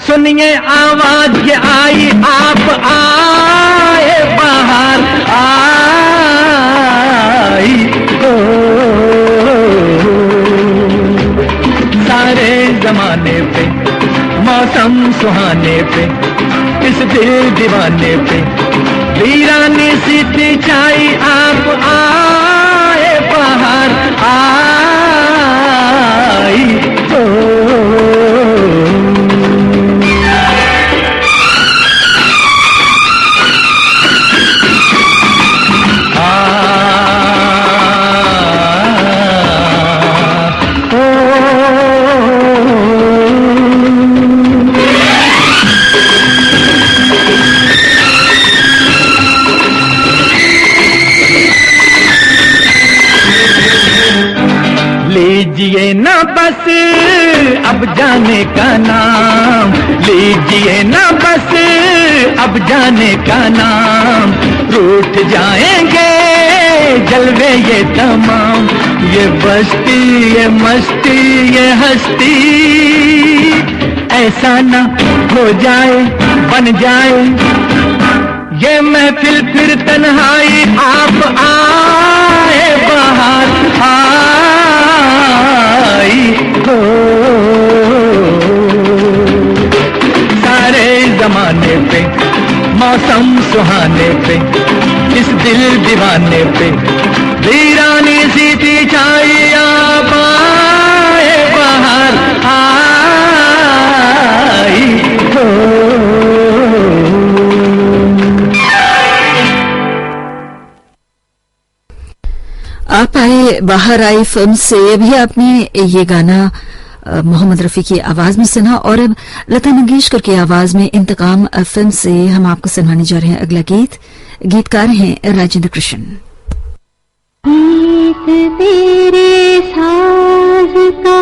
S4: सुनिए आवाज ये आई, आप आए बाहर आई हो। सारे जमाने पे, मौसम सुहाने पे, इस दिल दीवाने पे वीरानी सी थी छाई, आप आए बाहर आई हो। लीजिए ना बस अब जाने का नाम, लीजिए ना बस अब जाने का नाम, रूठ जाएंगे जलवे ये तमाम, ये बस्ती ये मस्ती ये हस्ती, ऐसा ना हो जाए बन जाए ये महफिल फिर तन्हाई, आप आए बाहर आई हो। सारे जमाने पे, मौसम सुहाने पे, इस दिल दीवाने पे वीरानी सी थी छाई, आप आए बाहर आई हो।
S1: आप आए बाहर आई फिल्म से अभी आपने ये गाना मोहम्मद रफी की आवाज में सुना, और अब लता मंगेशकर की आवाज में इंतकाम फिल्म से हम आपको सुनाने जा रहे हैं अगला गीत। गीतकार हैं राजेंद्र कृष्ण।
S3: गीत तेरे साज का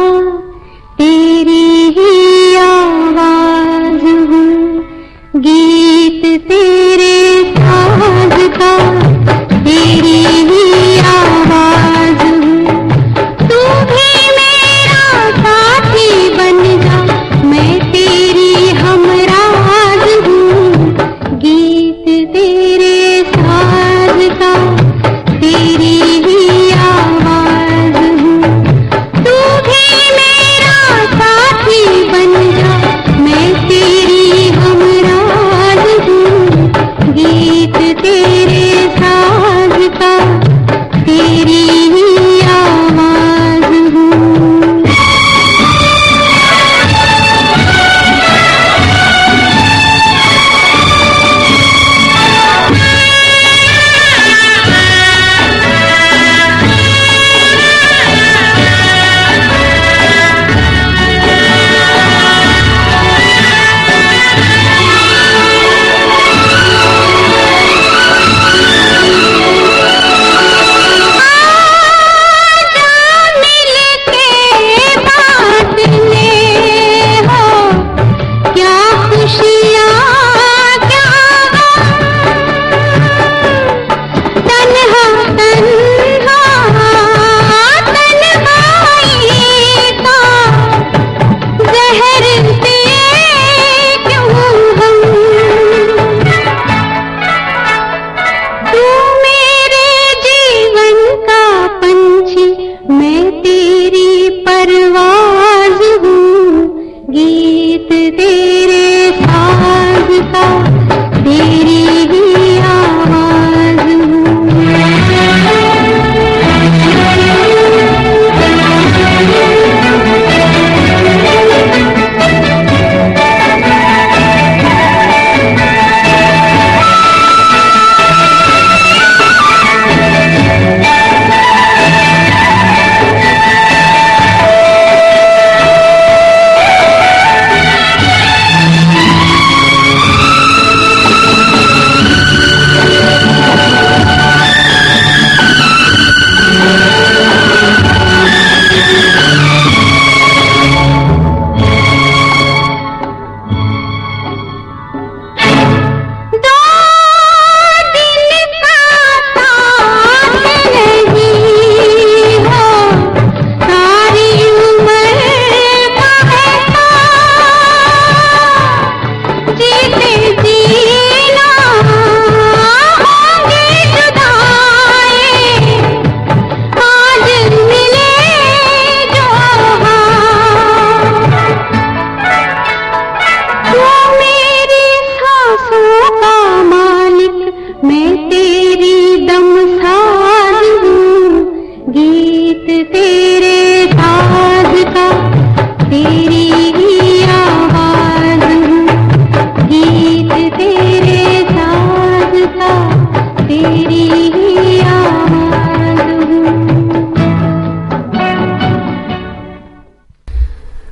S3: तेरी ही आवाज हूँ, गीत तेरे साज का तेरी ही आवाज हूँ। तू भी मेरा साथी बन जा, मैं तेरी हमराज हूँ, गीत तेरे साज का तेरी ही आवाज हूँ। तू भी मेरा साथी बन जा, मैं तेरी हमराज हूँ, गीत तेरे साज का तेरी ही आवाज हूँ।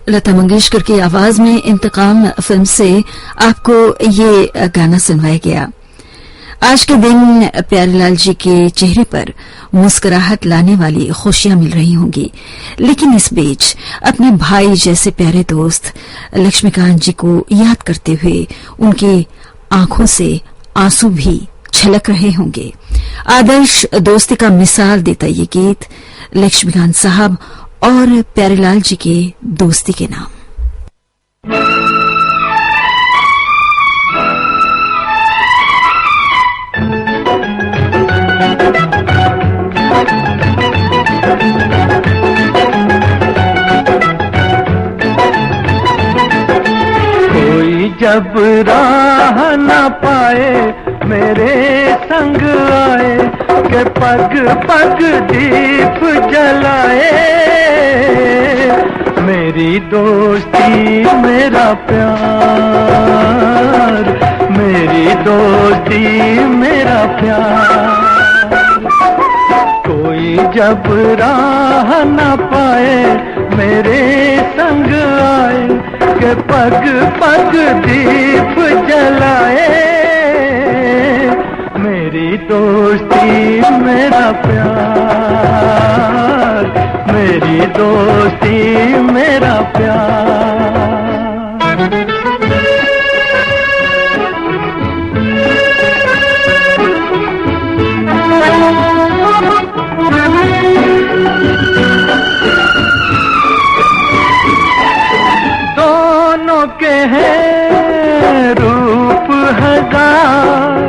S1: लता मंगेशकर की आवाज में इंतकाम फिल्म से आपको ये गाना सुनवाया गया। आज के दिन प्यारेलाल जी के चेहरे पर मुस्कुराहट लाने वाली खुशियां मिल रही होंगी, लेकिन इस बीच अपने भाई जैसे प्यारे दोस्त लक्ष्मीकांत जी को याद करते हुए उनकी आंखों से आंसू भी छलक रहे होंगे। आदर्श दोस्ती का मिसाल देता ये गीत लक्ष्मीकांत साहब और प्यारेलाल जी के दोस्ती के नाम।
S4: कोई जब राह न पाए मेरे संग आए के पग पग दीप जलाए। मेरी दोस्ती मेरा प्यार, मेरी दोस्ती मेरा प्यार। कोई जब राह न पाए मेरे संग आए के पग पग दीप जलाए। मेरी दोस्ती मेरा प्यार, मेरी दोस्ती मेरा प्यार। दोनों के हैं रूप हजार,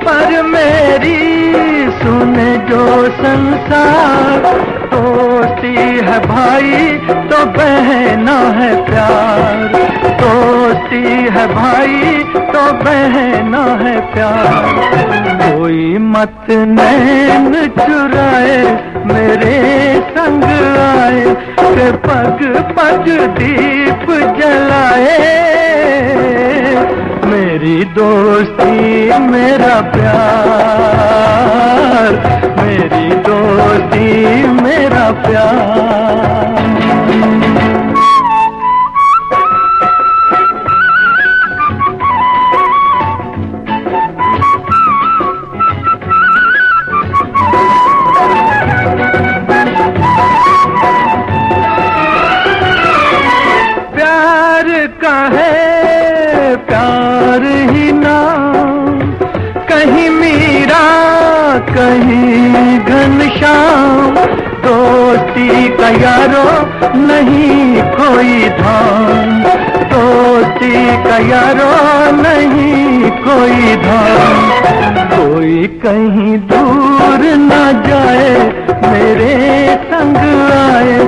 S4: पर मेरी सुने जो संसार। दोस्ती है भाई तो बहना है प्यार, दोस्ती है भाई तो बहना है प्यार। कोई मत नैन चुराए मेरे संग आए, के पग पग दीप जलाए। मेरी दोस्ती मेरा प्यार, मेरी दोस्ती मेरा प्यार। प्यार का है प्यार ही नाम, कहीं मीरा कहीं घनश्याम। दोस्ती का यारो नहीं कोई धाम, दोस्ती का यारो नहीं कोई धाम। कोई कहीं दूर न जाए मेरे संग आए,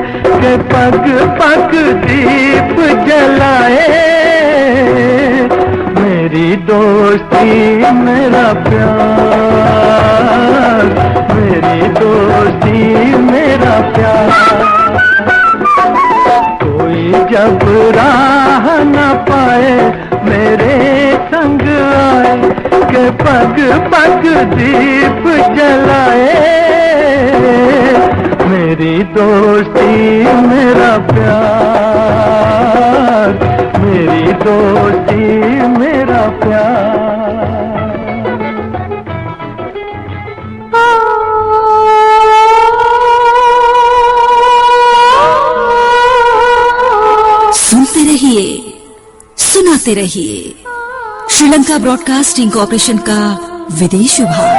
S4: के पग पग दीप जलाए। मेरी दोस्ती मेरा प्यार, मेरी दोस्ती मेरा प्यार। कोई जब राह न पाए मेरे संग आए, के पग पग दीप जलाए। मेरी दोस्ती मेरा प्यार, मेरी दोस्ती मेरा प्यार।
S1: सुनते रहिए, सुनाते रहिए। श्रीलंका ब्रॉडकास्टिंग कॉर्पोरेशन का विदेश विभाग।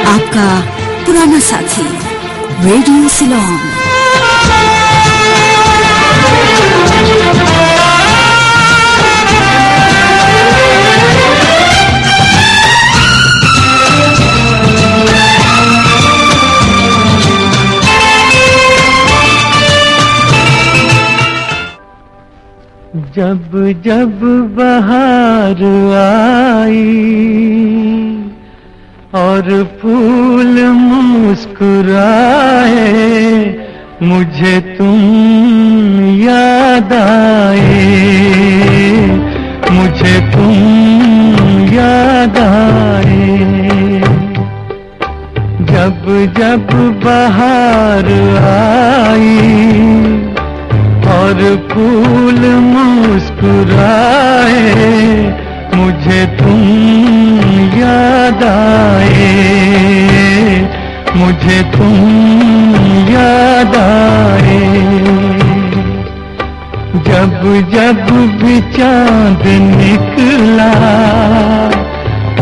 S1: आपका पुराना साथी रेडियो सिलोन।
S4: जब जब बहार आई और फूल मुस्कुराए, मुझे तुम याद आए, मुझे तुम याद आए। जब जब बहार आई और फूल मुस्कुराए, मुझे तुम याद आए, मुझे तुम याद आए। जब जब भी चांद निकला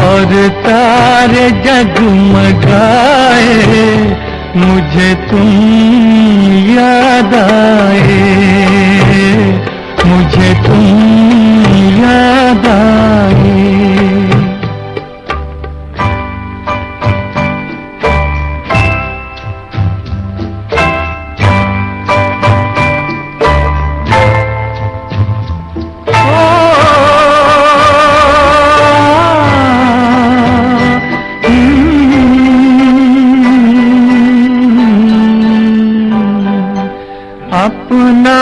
S4: और तारे जगमगाए, मुझे तुम याद आए, मुझे तुम याद आए। अपना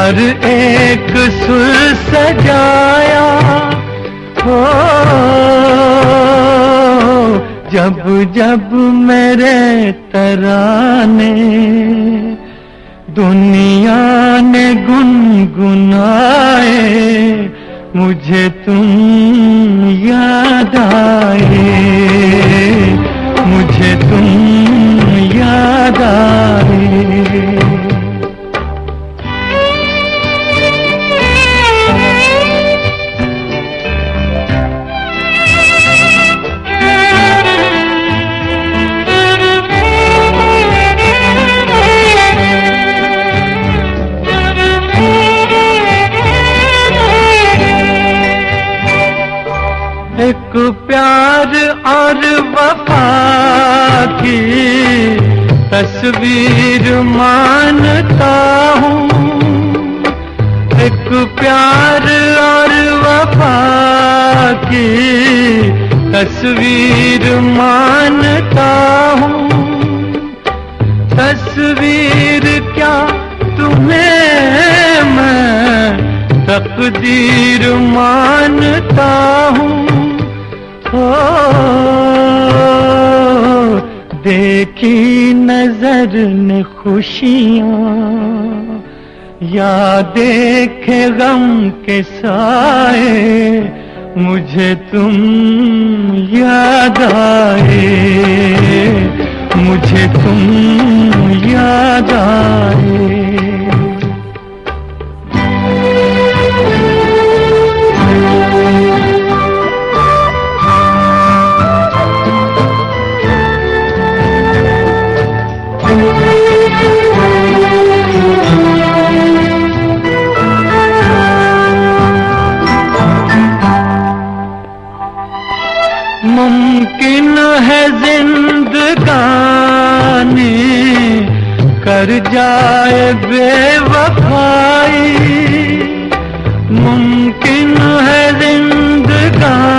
S4: हर एक सुर सजाया हो। जब जब मेरे तराने दुनिया ने गुनगुनाए, मुझे तुम याद आए, मुझे तुम याद आए। एक प्यार और वफा की तस्वीर मानता हूँ। एक प्यार और वफा की तस्वीर मानता हूँ। तस्वीर क्या तुम्हें मैं तकदीर मानता हूँ। देखी नजर ने खुशियाँ या देखे गम के साए, मुझे तुम याद आए, मुझे तुम याद आए। मुमकिन है जिंदगानी कर जाए बेवफाई, मुमकिन है जिंदगानी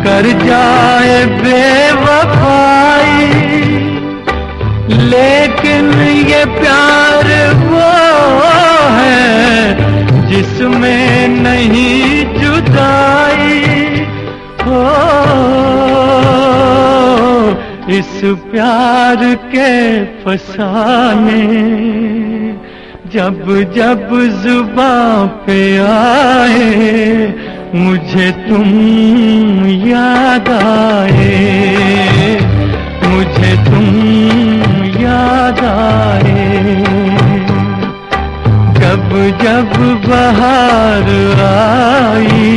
S4: कर जाए बेवफाई। लेकिन ये प्यार वो है जिसमें नहीं जुदाई हो। इस प्यार के फसाने जब जब जुबां पे आए, मुझे तुम याद आए, मुझे तुम याद आए। जब जब बहार आई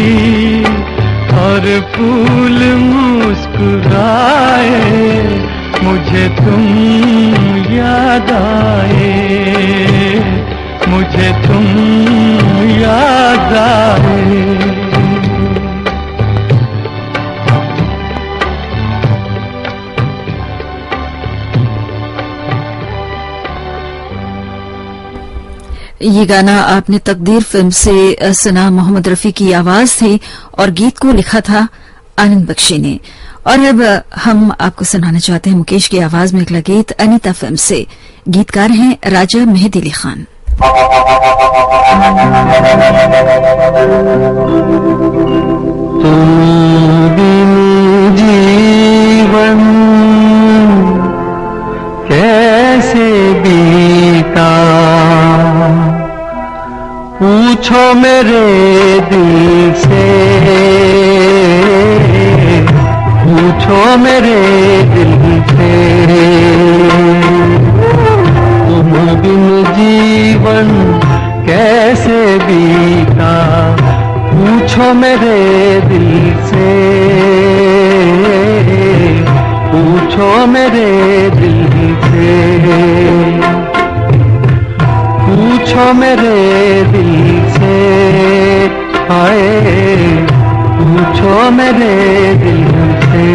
S4: और फूल मुस्कुराए, मुझे तुम याद आए, मुझे तुम याद आए।
S1: ये गाना आपने तकदीर फिल्म से सुना। मोहम्मद रफी की आवाज थी और गीत को लिखा था आनंद बख्शी ने। और अब हम आपको सुनाना चाहते हैं मुकेश की आवाज में अगला गीत अनीता फिल्म से। गीतकार हैं राजा मेहदी अली खान।
S4: तुम बिन जीवन कैसे बीता, पूछो मेरे दिल से, पूछो मेरे दिल से। तुम बिन जीवन कैसे बीता, पूछो मेरे दिल से, पूछो मेरे दिल से, पूछो मेरे दिल से। हाय पूछो मेरे दिल से।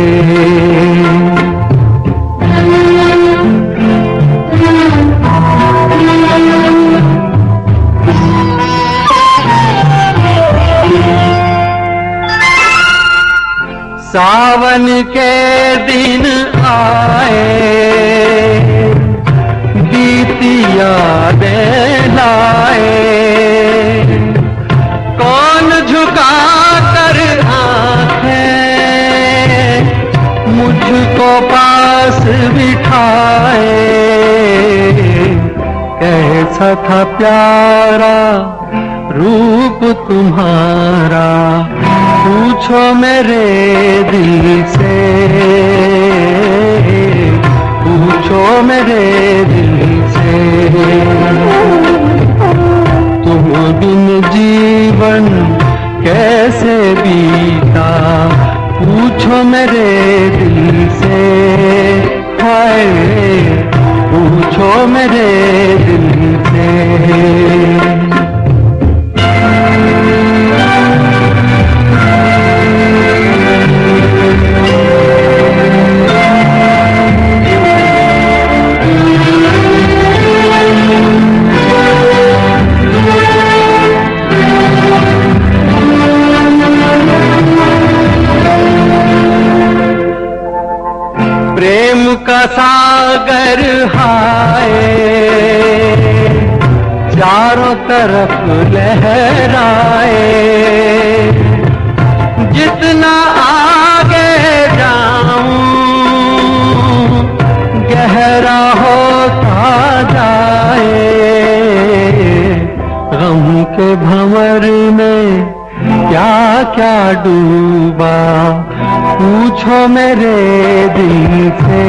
S4: सावन के दिन आए, बीत बीती यादें लाए। कौन झुका कर आंखें मुझको पास बिठाए। कैसा था प्यारा रूप तुम्हारा, पूछो मेरे दिल से, पूछो मेरे दिल से। तुम बिन जीवन कैसे बीता, पूछो मेरे दिल से। हाय पूछो मेरे दिल से। प्रेम का सागर हाय चारों तरफ लहराए। जितना आगे जाऊं गहरा होता जाए। गम के भंवर में क्या क्या डूबा, पूछो मेरे दिल से,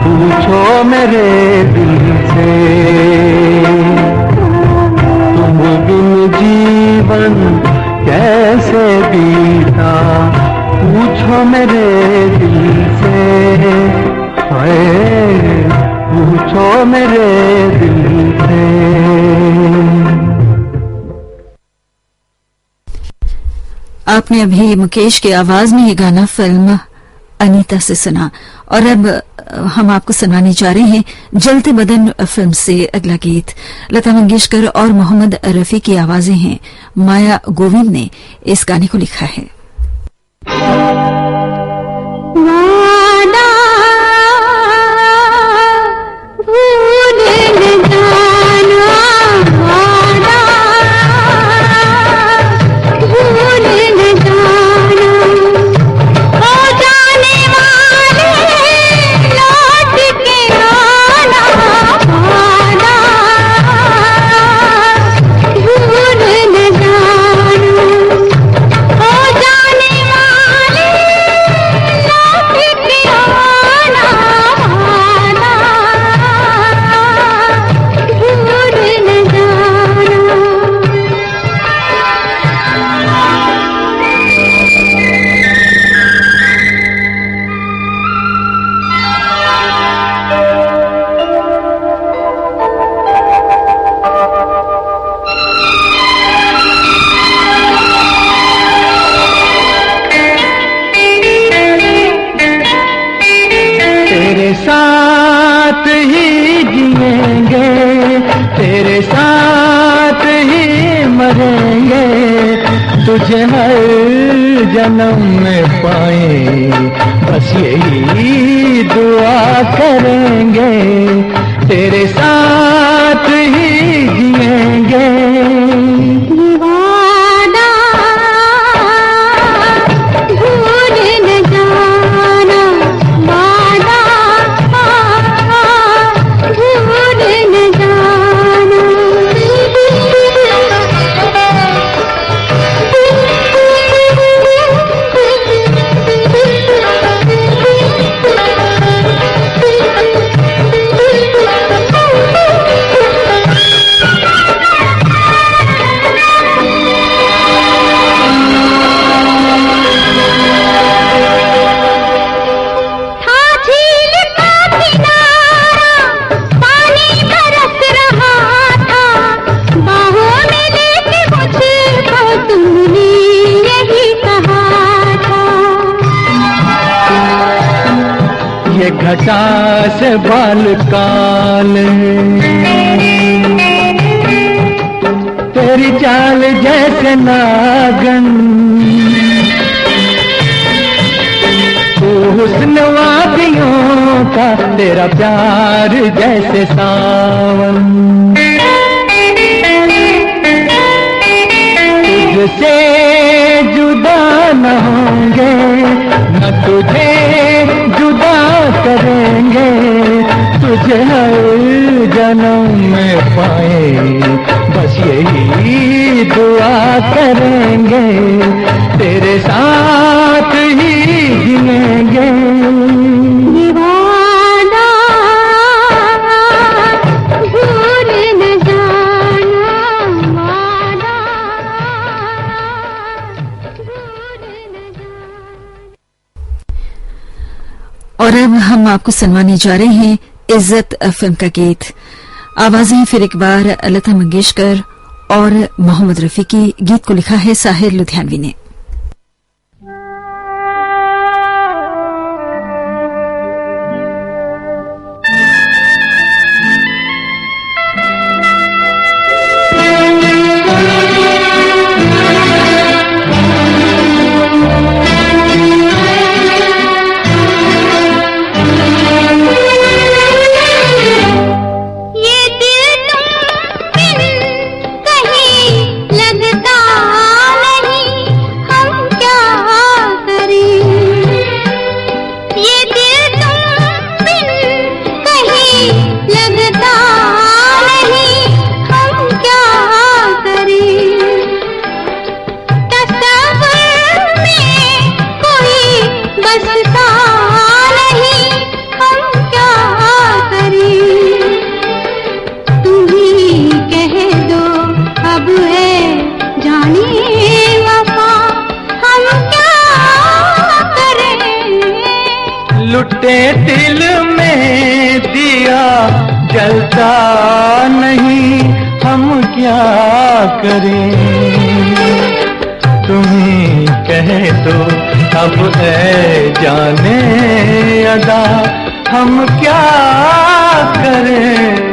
S4: पूछो मेरे दिल से। तुम बिन जीवन कैसे बीता, पूछो मेरे दिल से। हाय पूछो मेरे दिल से।
S1: आपने अभी मुकेश की आवाज में ये गाना फिल्म अनीता से सुना और अब हम आपको सुनाने जा रहे हैं जलते बदन फिल्म से अगला गीत। लता मंगेशकर और मोहम्मद रफी की आवाजें हैं। माया गोविंद ने इस गाने को लिखा है।
S4: तुझे हर जन्म में पाए बस यही दुआ करेंगे। तेरे साथ ही जिएंगे। घटा से बाल काल तेरी चाल जैसे नागन, तू हुस्न वादियों का तेरा प्यार जैसे सावन। तुझसे जुदा न होंगे, न तुझे जुदा करेंगे, तुझे हर जन्म में पाए बस यही दुआ करेंगे, तेरे साथ ही जिएंगे।
S3: ये वादा भूल न जाना, वादा भूल न जाना।
S1: और अब हम आपको सुनवाने जा रहे हैं इज्जत फिल्म का गीत। आवाजें फिर एक बार लता मंगेशकर और मोहम्मद रफी की। गीत को लिखा है साहिर लुधियानवी ने।
S4: लुटे दिल में दिया जलता नहीं, हम क्या करें। तुम्ही कह दो अब ऐ जाने अदा, हम क्या करें।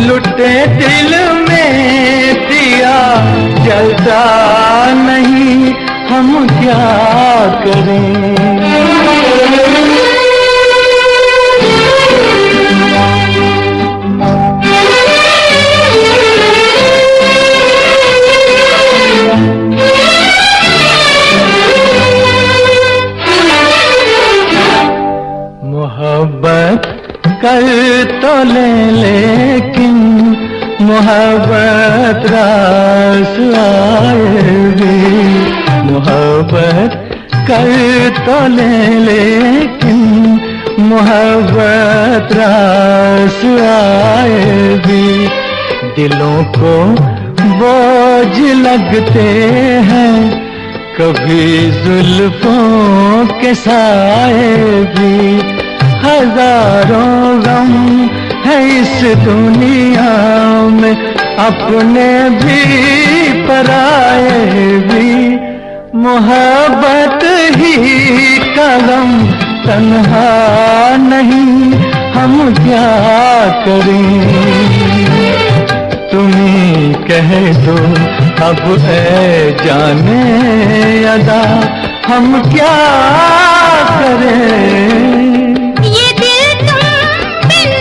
S4: लुटे दिल में दिया जलता नहीं, हम क्या करें। मोहब्बत कर तो ले लेकिन मोहब्बत रास आएगी। मोहब्बत कर तो ले लेकिन मोहब्बत रास आएगी। दिलों को बोझ लगते हैं कभी जुल्फों के साए भी। हजारों गम है इस दुनिया में, अपने भी पराए भी। मोहब्बत ही का गम तन्हा नहीं, हम क्या करें। तुम्ही कह दो अब ऐ जाने अदा हम क्या करें।
S3: ये दिल तुम बिन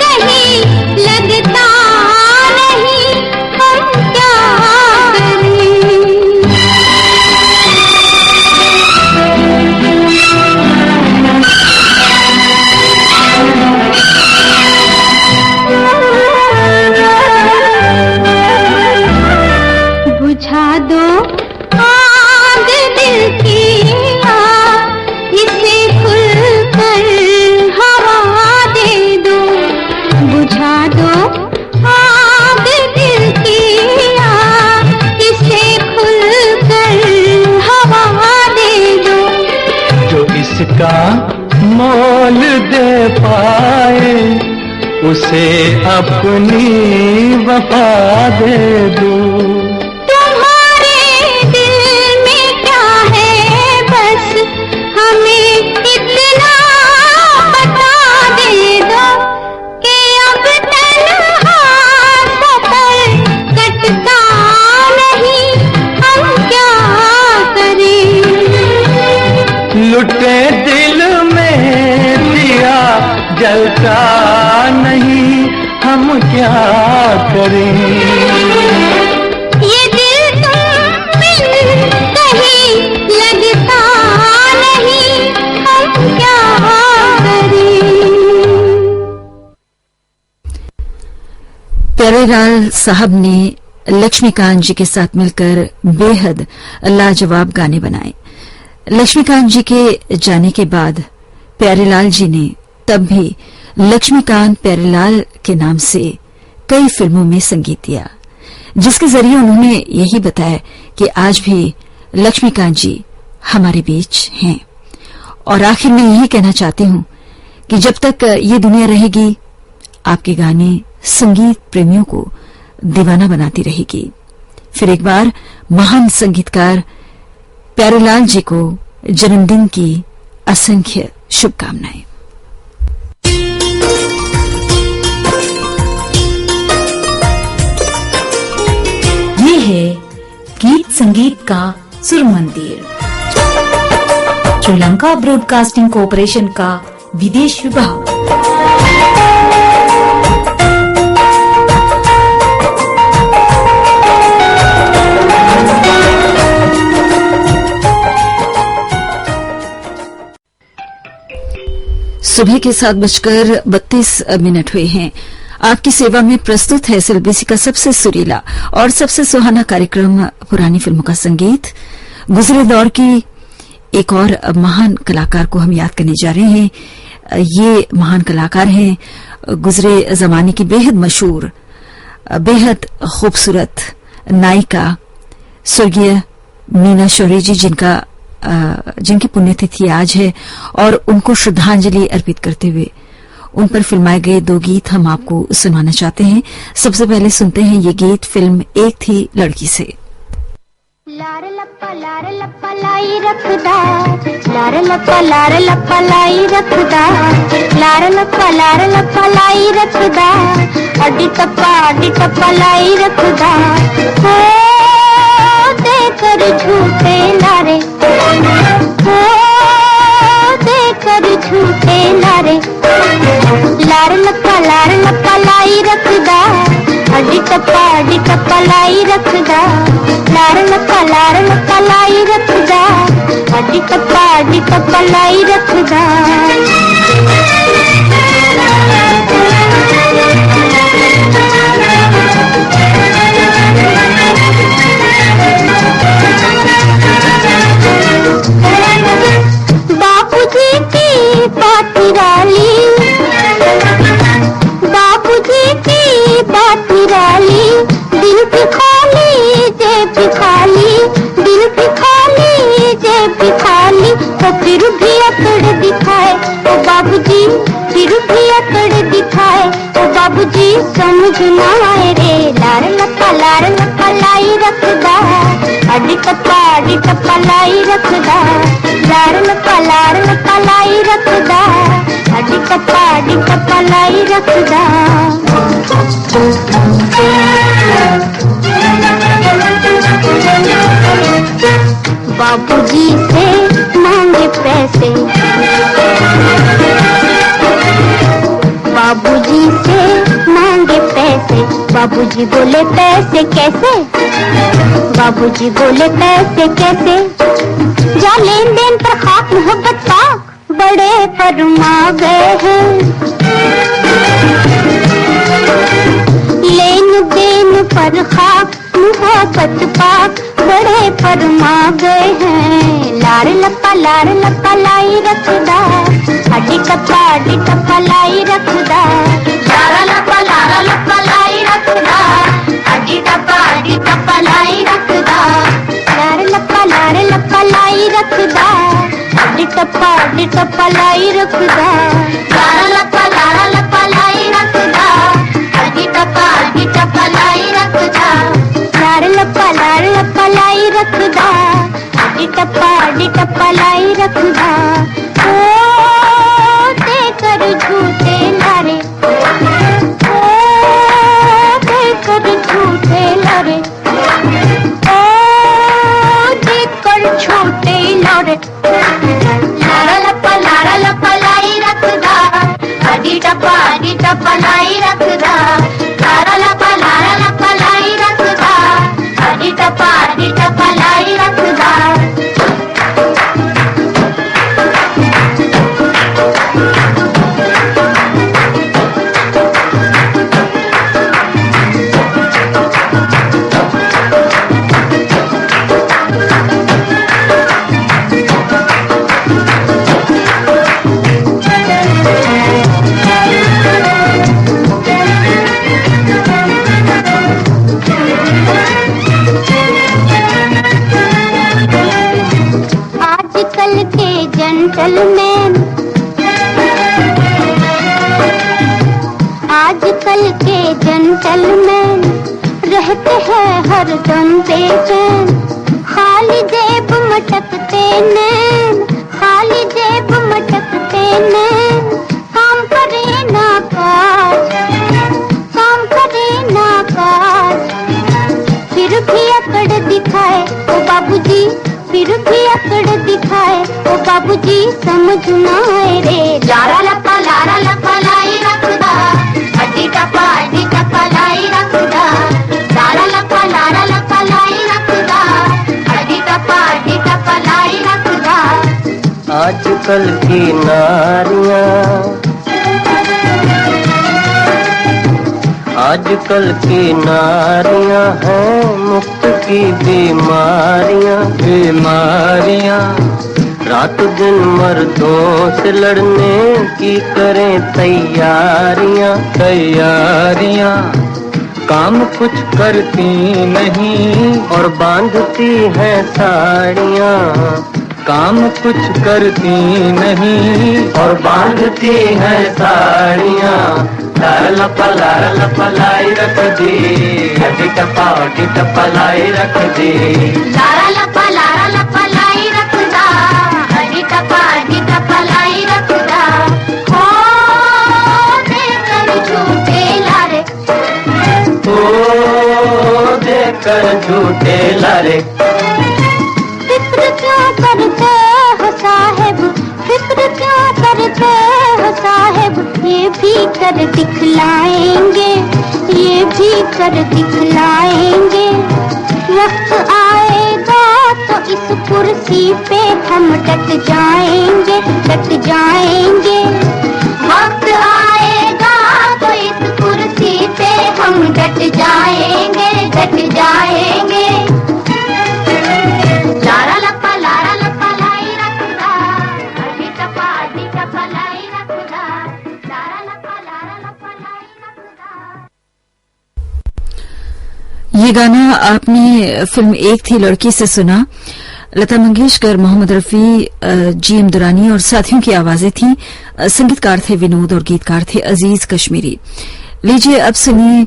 S3: कहीं लगता नहीं, हम क्या करें। बुझा दो आग दिल की, इसे खुलकर हवा दे दो। बुझा दो आग दिल की, इसे खुलकर हवा दे दो।
S4: जो इसका मोल दे पाए उसे अपनी वफा दे दो।
S3: लुटे
S4: दिल में दिया जलता नहीं, हम क्या करें।
S3: ये दिल तुम बिन कहीं लगता नहीं, हम क्या करें।
S1: प्यारेलाल साहब ने लक्ष्मीकांत जी के साथ मिलकर बेहद लाजवाब गाने बनाए। लक्ष्मीकांत जी के जाने के बाद प्यारेलाल जी ने तब भी लक्ष्मीकांत प्यारेलाल के नाम से कई फिल्मों में संगीत दिया, जिसके जरिए उन्होंने यही बताया कि आज भी लक्ष्मीकांत जी हमारे बीच हैं। और आखिर में यही कहना चाहती हूं कि जब तक ये दुनिया रहेगी, आपके गाने संगीत प्रेमियों को दीवाना बनाती रहेगी। फिर एक बार महान संगीतकार प्यारेलाल जी को जन्मदिन की असंख्य शुभकामनाएं।
S5: ये है गीत संगीत का सुर मंदिर, श्रीलंका ब्रॉडकास्टिंग कॉरपोरेशन का विदेश विभाग।
S1: सुबह के 7:32 हुए हैं। आपकी सेवा में प्रस्तुत है सिलबीसी का सबसे सुरीला और सबसे सुहाना कार्यक्रम पुरानी फिल्मों का संगीत। गुजरे दौर की एक और महान कलाकार को हम याद करने जा रहे हैं। ये महान कलाकार हैं गुजरे जमाने की बेहद मशहूर, बेहद खूबसूरत नायिका स्वर्गीय मीना शौर्य जी, जिनकी पुण्यतिथि आज है, और उनको श्रद्धांजलि अर्पित करते हुए उन पर फिल्माए गए 2 गीत हम आपको सुनाना चाहते हैं। सबसे पहले सुनते हैं ये गीत फिल्म एक थी लड़की से।
S3: लार लप्पा लाई रखदा, लार लप्पा लाई रखदा, लार लप्पा लाई रखदा, अड्डी टप्पा लाई रखदा। हो देकर झूठे लारे, हो देकर झूठे लारे, लार लप्पा लाई रखदा, अड्डी टप्पा लाई रखदा, लार लप्पा लाई रखदा, अड्डी टप्पा लाई रखदा। बापूजी की बातिराली, बापूजी की बातिराली, दिल की खाली जेब भी खाली, दिल की खाली जेब भी खाली, तो फिर भी अकड़ दिखाए ओ बाबूजी, फिर भी अकड़ दिखाए ओ बाबूजी, समझ ना आए रे। लार लप्पा लाई रखदा, अड्डी टप्पा लाई रखदा, लार लप्पा लाई रखदा, अड्डी टप्पा लाई रखदा। बाबूजी से मांगे पैसे, बाबूजी से मांगे पैसे। बाबूजी बोले पैसे कैसे, बाबूजी बोले पैसे कैसे। जा लेन देन पर खाक मोहब्बत पाक बड़े फरमा गए हैं। लेन देन पर खाक मोहब्बत पाक बड़े फरमा गए हैं। लार लपा लाई रखदा, हड्डी टप्पा लाई रखदा। लारा लपा लाई रखदा, हड्डी टप्पा लाई रखदा। लार लपा लाई रखदा, हड्डी टप्पा लाई रखदा। लारा लपा लाई रखदा, हड्डी टप्पा लाई रखदा। लार लपा लाई रखदा, हड्डी टप्पा लाई रखदा। ओ देकर झूठे लारे, ओ देकर झूठे लारे, ओ देकर झूठे लारे। लारा लपा लाई रखदा, हड्डी टप्पा लाई रखदा। लारा लपा लाई रखदा, हड्डी टप्पा लाई रखदा। आजकल के जेंटलमैन, आजकल के जेंटलमैन रहते हैं हरदम बेचैन। खाली जेब मटकते नैन, खाली जेब मटकते नैन। काम करे ना काज, काम करे ना काज। फिर भी अकड़ दिखाए ओ बाबूजी, फिर भी अकड़ दिखाए ओ बाबूजी समझ ना आए रे। लारा लपा लाई रखदा, हड्डी टप्पा लाई रखदा। लारा लपा लाई रखदा, हड्डी टप्पा लाई रखदा।
S4: आजकल की नारियां, आजकल की नारियां हैं मुक्त की बीमारियां, बीमारियां। रात दिन मर्दों से लड़ने की करें तैयारियां, तैयारियां। काम कुछ करती नहीं और बांधती हैं साड़ियां, काम कुछ करती नहीं और बांधती हैं साड़ियां। लारा लपा लाई रख दी, हड्डी टप्पा लाई रख दी।
S3: लारा लपा लाई रखदा, हड्डी टप्पा लाई रखदा। हो देकर झूठे लारे,
S4: ओ देकर झूठे लारे।
S3: फिक्र क्यों करते हो साहेब, फिक्र क्यों करते हो साहेब। ये भी कर दिखलाएंगे, ये भी कर दिखलाएंगे। वक्त आएगा तो इस कुर्सी पे हम डट जाएंगे, डट जाएंगे। वक्त आएगा तो इस कुर्सी पे हम डट जाएंगे, डट जाएंगे। लारा लपा लाई रखदा, हड्डी टप्पा लाई रखदा। लारा लपा लाई रखदा।
S1: ये गाना आपने फिल्म एक थी लड़की से सुना। लता मंगेशकर, मोहम्मद रफी, जीएम दुरानी और साथियों की आवाजें थीं। संगीतकार थे विनोद और गीतकार थे अजीज कश्मीरी। लीजिए अब सुनिए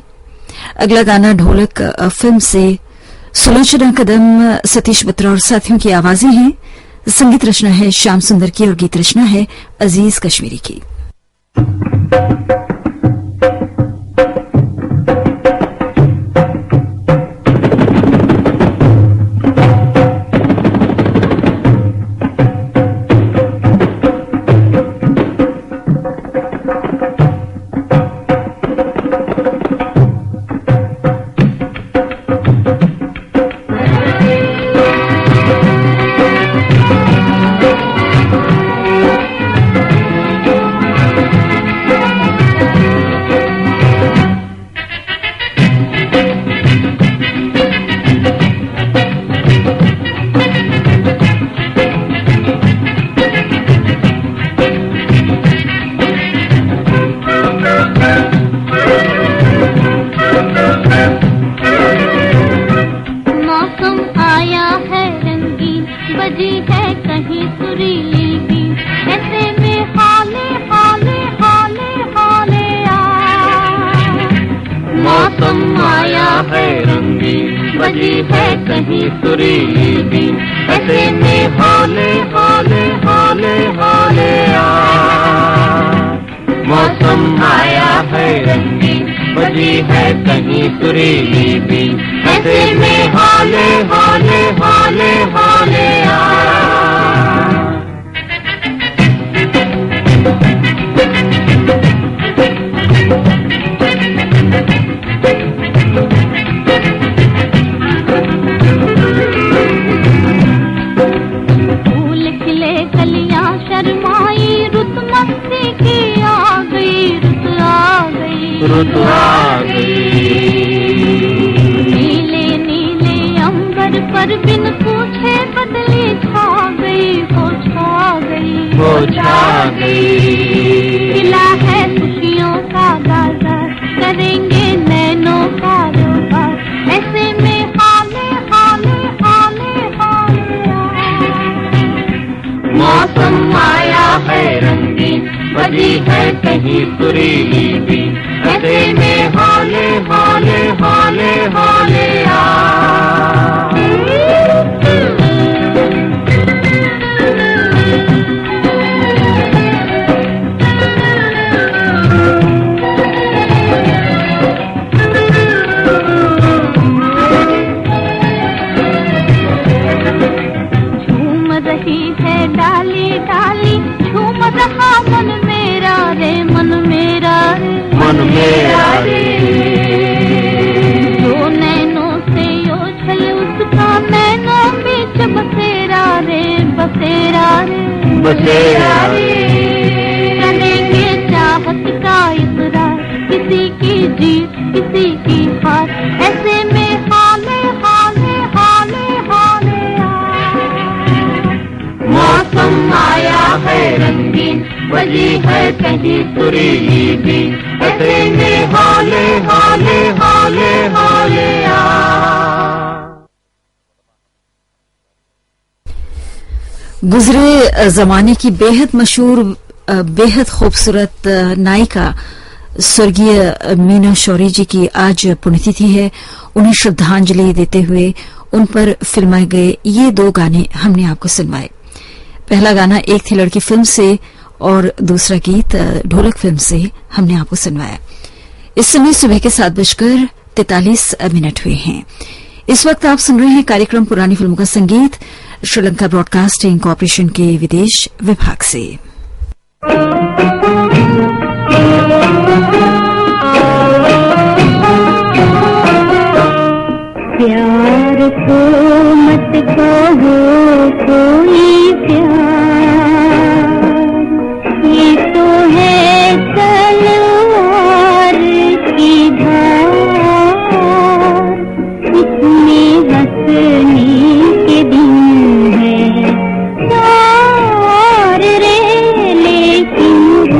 S1: अगला गाना ढोलक फिल्म से। सुलोचना कदम, सतीश बत्रा और साथियों की आवाजें हैं। संगीत रचना है श्याम सुंदर की और गीत रचना है अजीज कश्मीरी की।
S3: बजी है कहीं सुरीली बीन, ऐसे में हाले हाले हाले हाले आ। मौसम आया है रंगीन, बजी है कहीं सुरीली बीन, ऐसे में हाले हाले हाले हाले आ। फूल खिले कलियां शर्माई, रुत मस्ती की आ गई, रुत आ गई, रुत आ गई। नीले नीले अंबर पर बिन पूछे बदली छा गई, वो छा गई, वो छा गई। खिला है खुशियों का बाजार, करेंगे नैनों का रोबार, ऐसे में हाले हाले हाले हाले आ। मौसम आया है रंगीन, बजी है कहीं सुरीली बीन, ऐसे में हाले हाले हाले हाले आ। झूम रही है डाली डाली, झूम रहा मन मेरा रे, मन मेरा रे, मन मेरा रे। जो नैनों से ओझल उसका नैनों बीच बसेरा रे, बसेरा रे, बसेरा रे। करेंगे चाहत का इकरार, किसी की जीत किसी की हार, ऐसे में हाले हाले हाले हाले आ। मौसम आया है रंगीन, बजी है कहीं सुरीली बीन, ऐसे में हाले हाले हाले हाले आ।
S1: गुजरे जमाने की बेहद मशहूर बेहद खूबसूरत नायिका स्वर्गीय मीना शौरी जी की आज पुण्यतिथि है। उन्हें श्रद्धांजलि देते हुए उन पर फिल्माए गए ये दो गाने हमने आपको सुनवाए। पहला गाना एक थी लड़की फिल्म से और दूसरा गीत ढोलक फिल्म से हमने आपको सुनवाया। इस समय सुबह के 7:43 हुए हैं। इस वक्त आप सुन रहे हैं कार्यक्रम पुरानी फिल्मों का संगीत श्रीलंका ब्रॉडकास्टिंग कॉरपोरेशन के विदेश विभाग से।
S3: प्यार को मत कहो कोई प्यार, ये तो है तलवार की धार, इसमें हंसने के दिन है सार रे, लेकिन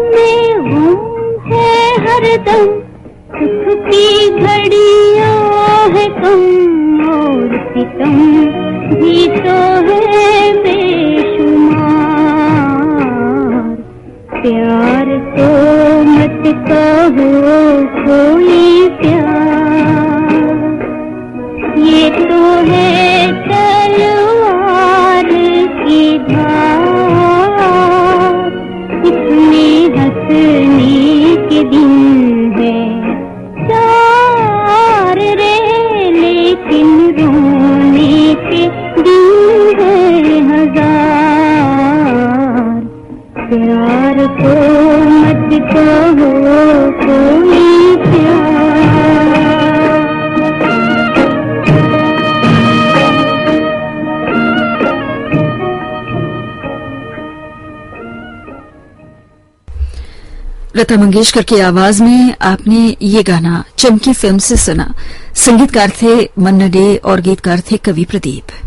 S3: में गम है हरदम, सुख की घड़ियां है कम और सितम भी तो है बेशुमार। प्यार को मत कहो कोई प्यार, ये तो है तलवार की धार। इसमें हंसने के दिन है चार रे, लेकिन रोने के दिन है हजार। प्यार को मत कहो कोई प्यार।
S1: लता मंगेशकर की आवाज में आपने ये गाना चमकी फिल्म से सुना। संगीतकार थे मन्ना डे और गीतकार थे कवि प्रदीप।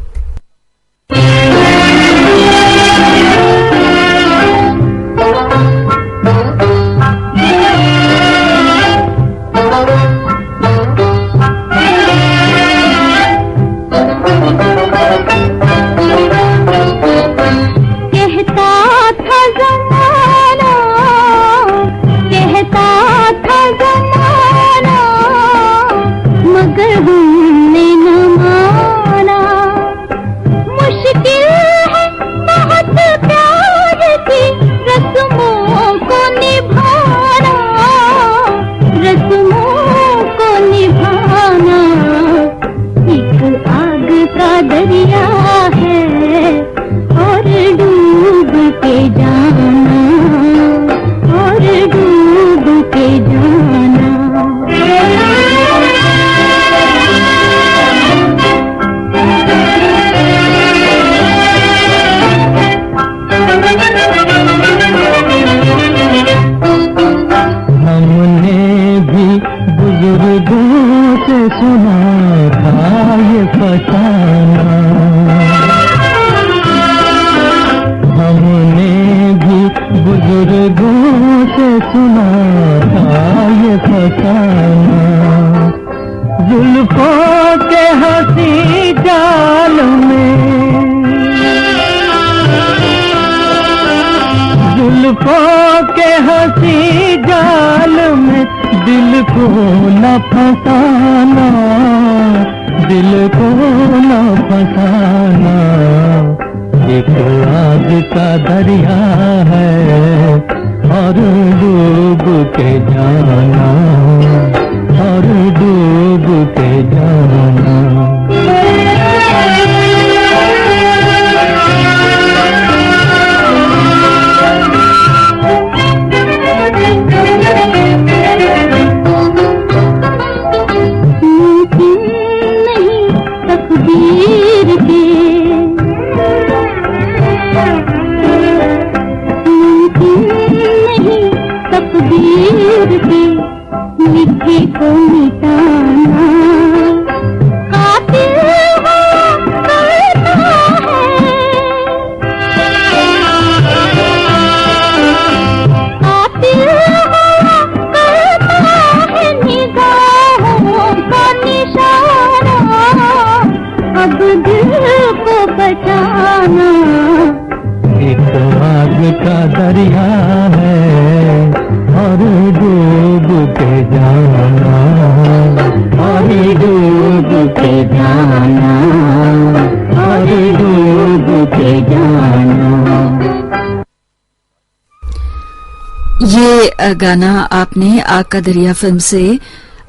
S1: ये गाना आपने आग का दरिया फिल्म से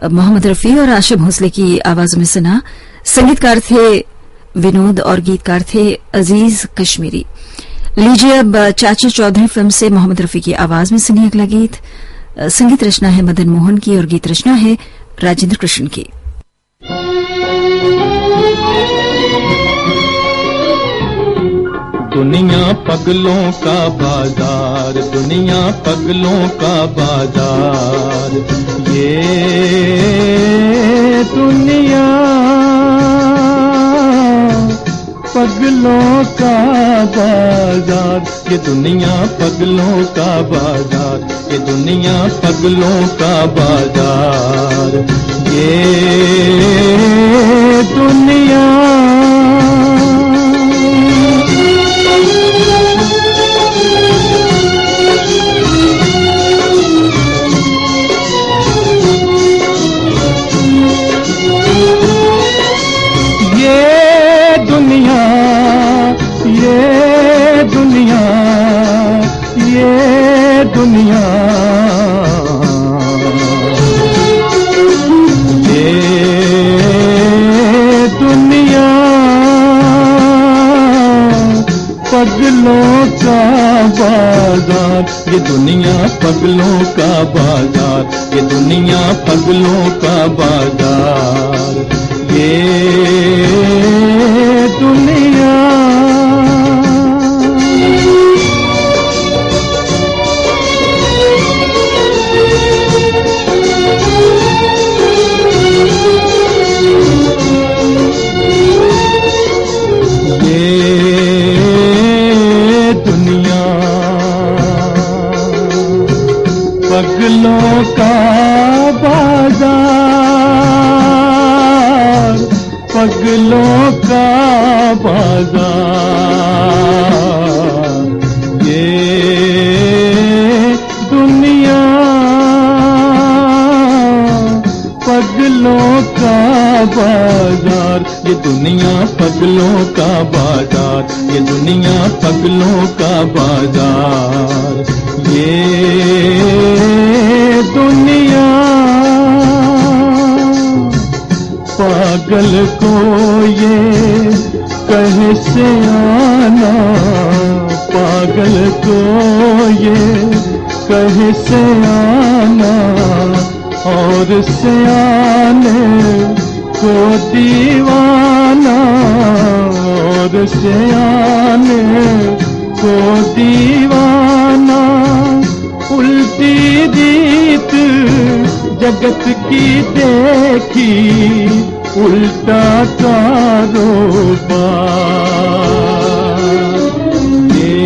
S1: मोहम्मद रफी और आशिम भोसले की आवाज में सुना। संगीतकार थे विनोद और गीतकार थे अजीज कश्मीरी। लीजिए अब चाचा चौधरी फिल्म से मोहम्मद रफी की आवाज में सुनिए अगला गीत। संगीत रचना है मदन मोहन की और गीत रचना है राजेंद्र कृष्ण की।
S6: दुनिया पगलों का बाजार, दुनिया पगलों का बाजार, ये दुनिया पगलों का बाजार। ये दुनिया पगलों का बाजार, ये दुनिया पगलों का बाजार। ये दुनिया दुनिया ये दुनिया पगलों का बाजार, ये दुनिया पगलों का बाजार, ये दुनिया पगलों का बाजार। ये दुनिया पगलों का बाजार, पगलों का बाजार। ये दुनिया पगलों का बाजार, ये दुनिया पगलों का बाजार, ये दुनिया पगलों का बाजार। ये दुनिया पागल को ये कहे से आना, पागल को ये कहे से आना, और से आने को दीवाना, और से आने को दीवाना। उल्टी रीत जगत की देखी, उल्टा कारोबार। ये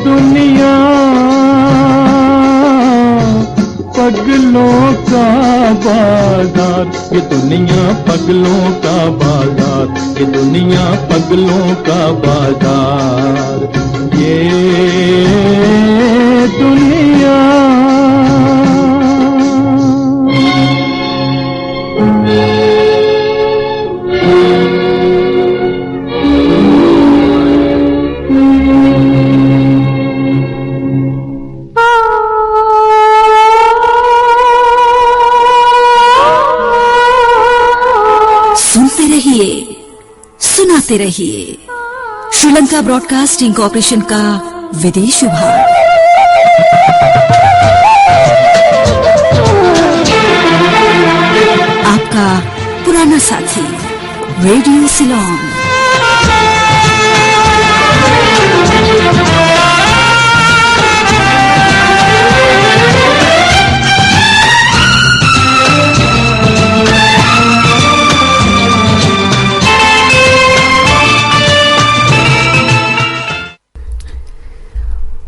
S6: दुनिया पगलों का बाजार, ये दुनिया पगलों का बाजार, ये दुनिया पगलों का बाजार। ये दुनिया
S1: सुनते रहिए, सुनाते रहिए। श्रीलंका ब्रॉडकास्टिंग कॉर्पोरेशन का विदेश विभाग। आपका पुराना साथी रेडियो सिलोन।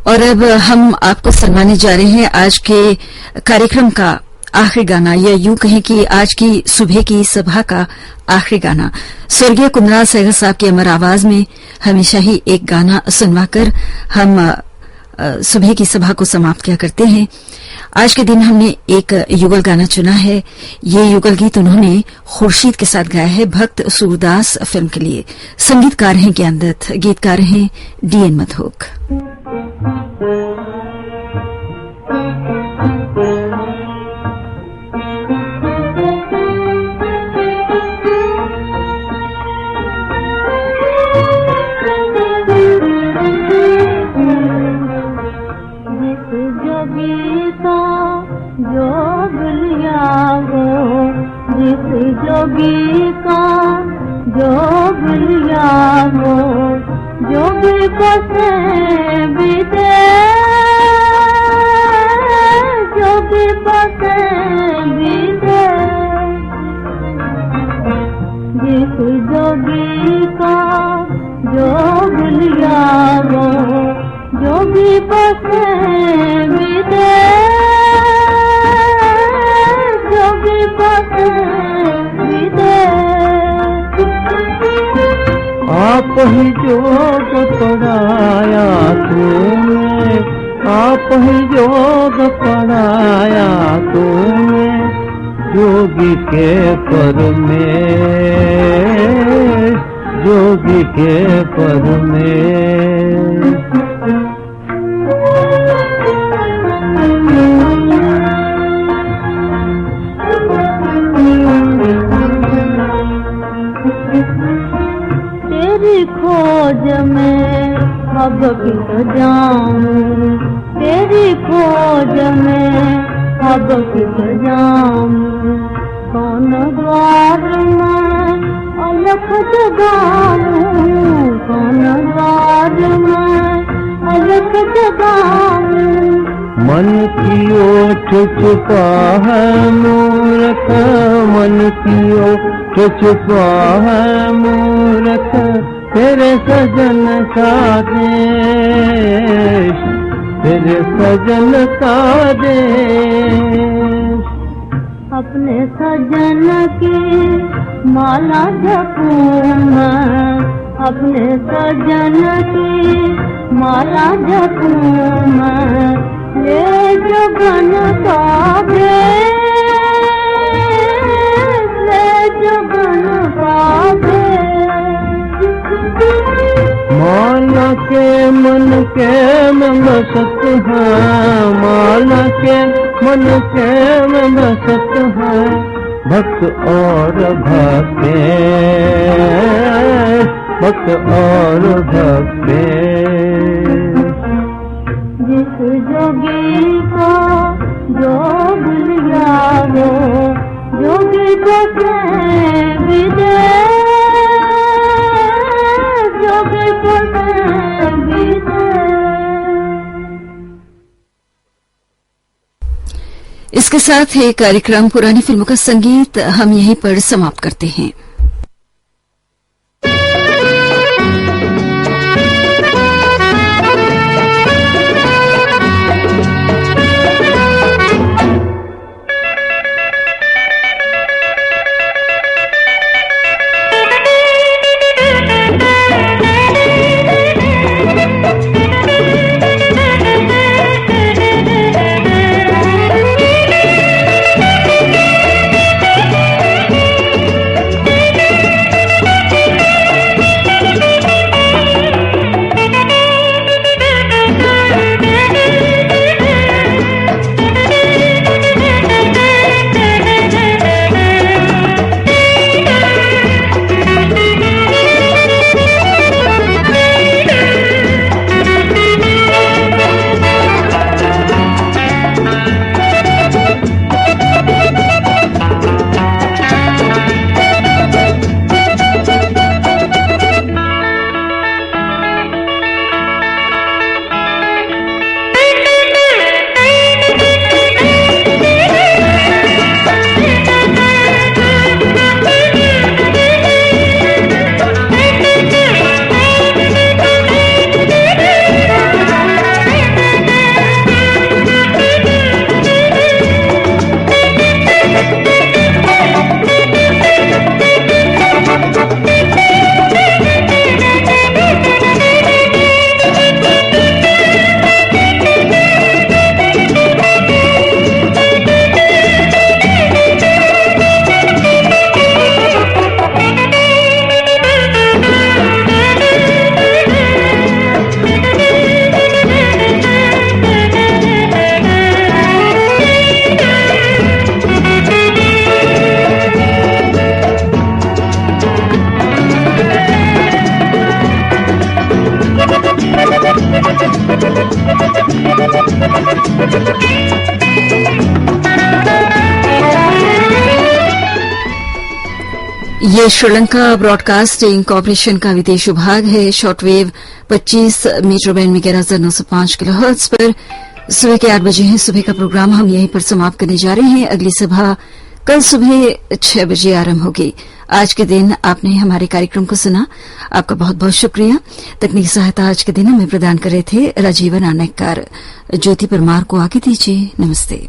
S1: और अब हम आपको सुनाने जा रहे हैं आज के कार्यक्रम का आखिरी गाना, या यूं कहें कि आज की सुबह की सभा का आखिरी गाना। स्वर्गीय कुंदरा सैगल साहब की अमर आवाज में हमेशा ही एक गाना सुनवाकर हम सुबह की सभा को समाप्त किया करते हैं। आज के दिन हमने एक युगल गाना चुना है। ये युगल गीत उन्होंने खुर्शीद के साथ गाया है भक्त सूरदास फिल्म के लिए। संगीतकार हैं ज्ञान दत्त, गीतकार हैं डीएन मधोक।
S3: जोगी का जोगिया हो, जोगी बसे बीते, जोगी बसे बीते। जिस जोगी का जोगिया
S4: आप ही जोग पढ़ाया तूने, आप ही जोग पढ़ाया तूने, जोगी के पर में, जोगी के पर में।
S3: तेरी खोज में अब किस जाऊं, तेरी खोज में अब किस जाऊं, कौन द्वार में अलख जगाऊं, कौन द्वार में अलख जगाऊं।
S4: मन की ओट छुपा है मूरख, मन की ओट छुपा है मूरख, तेरे सजन का देश, तेरे सजन का देश।
S3: अपने सजन की माला जपूं मैं, अपने सजन की माला जपूं मैं, ले जुगन का देश, ले जुगन का देश।
S4: माला के मन के में बसत है, माला के मन के में बसत है, भक्त और भक्ते, भक्त और भक्ते।
S3: जिस जोगी को जो भूल गया वो जोगी को विदेश, जोगी को विदेश।
S1: इसके साथ ही कार्यक्रम पुरानी फिल्मों का संगीत हम यहीं पर समाप्त करते हैं। ये श्रीलंका ब्रॉडकास्टिंग कॉर्पोरेशन का विदेश विभाग है। शॉर्टवेव 25 मीटर बैंड में 11,905 किलोहर्ट्ज पर सुबह के 8 बजे हैं। सुबह का प्रोग्राम हम यहीं पर समाप्त करने जा रहे हैं। अगली सभा कल सुबह 6 बजे आरंभ होगी। आज के दिन आपने हमारे कार्यक्रम को सुना, आपका बहुत बहुत शुक्रिया। तकनीकी सहायता आज के दिन हमें प्रदान कर रहे थे राजीवन आनेकर। ज्योति परमार को आगे दीजिए। नमस्ते।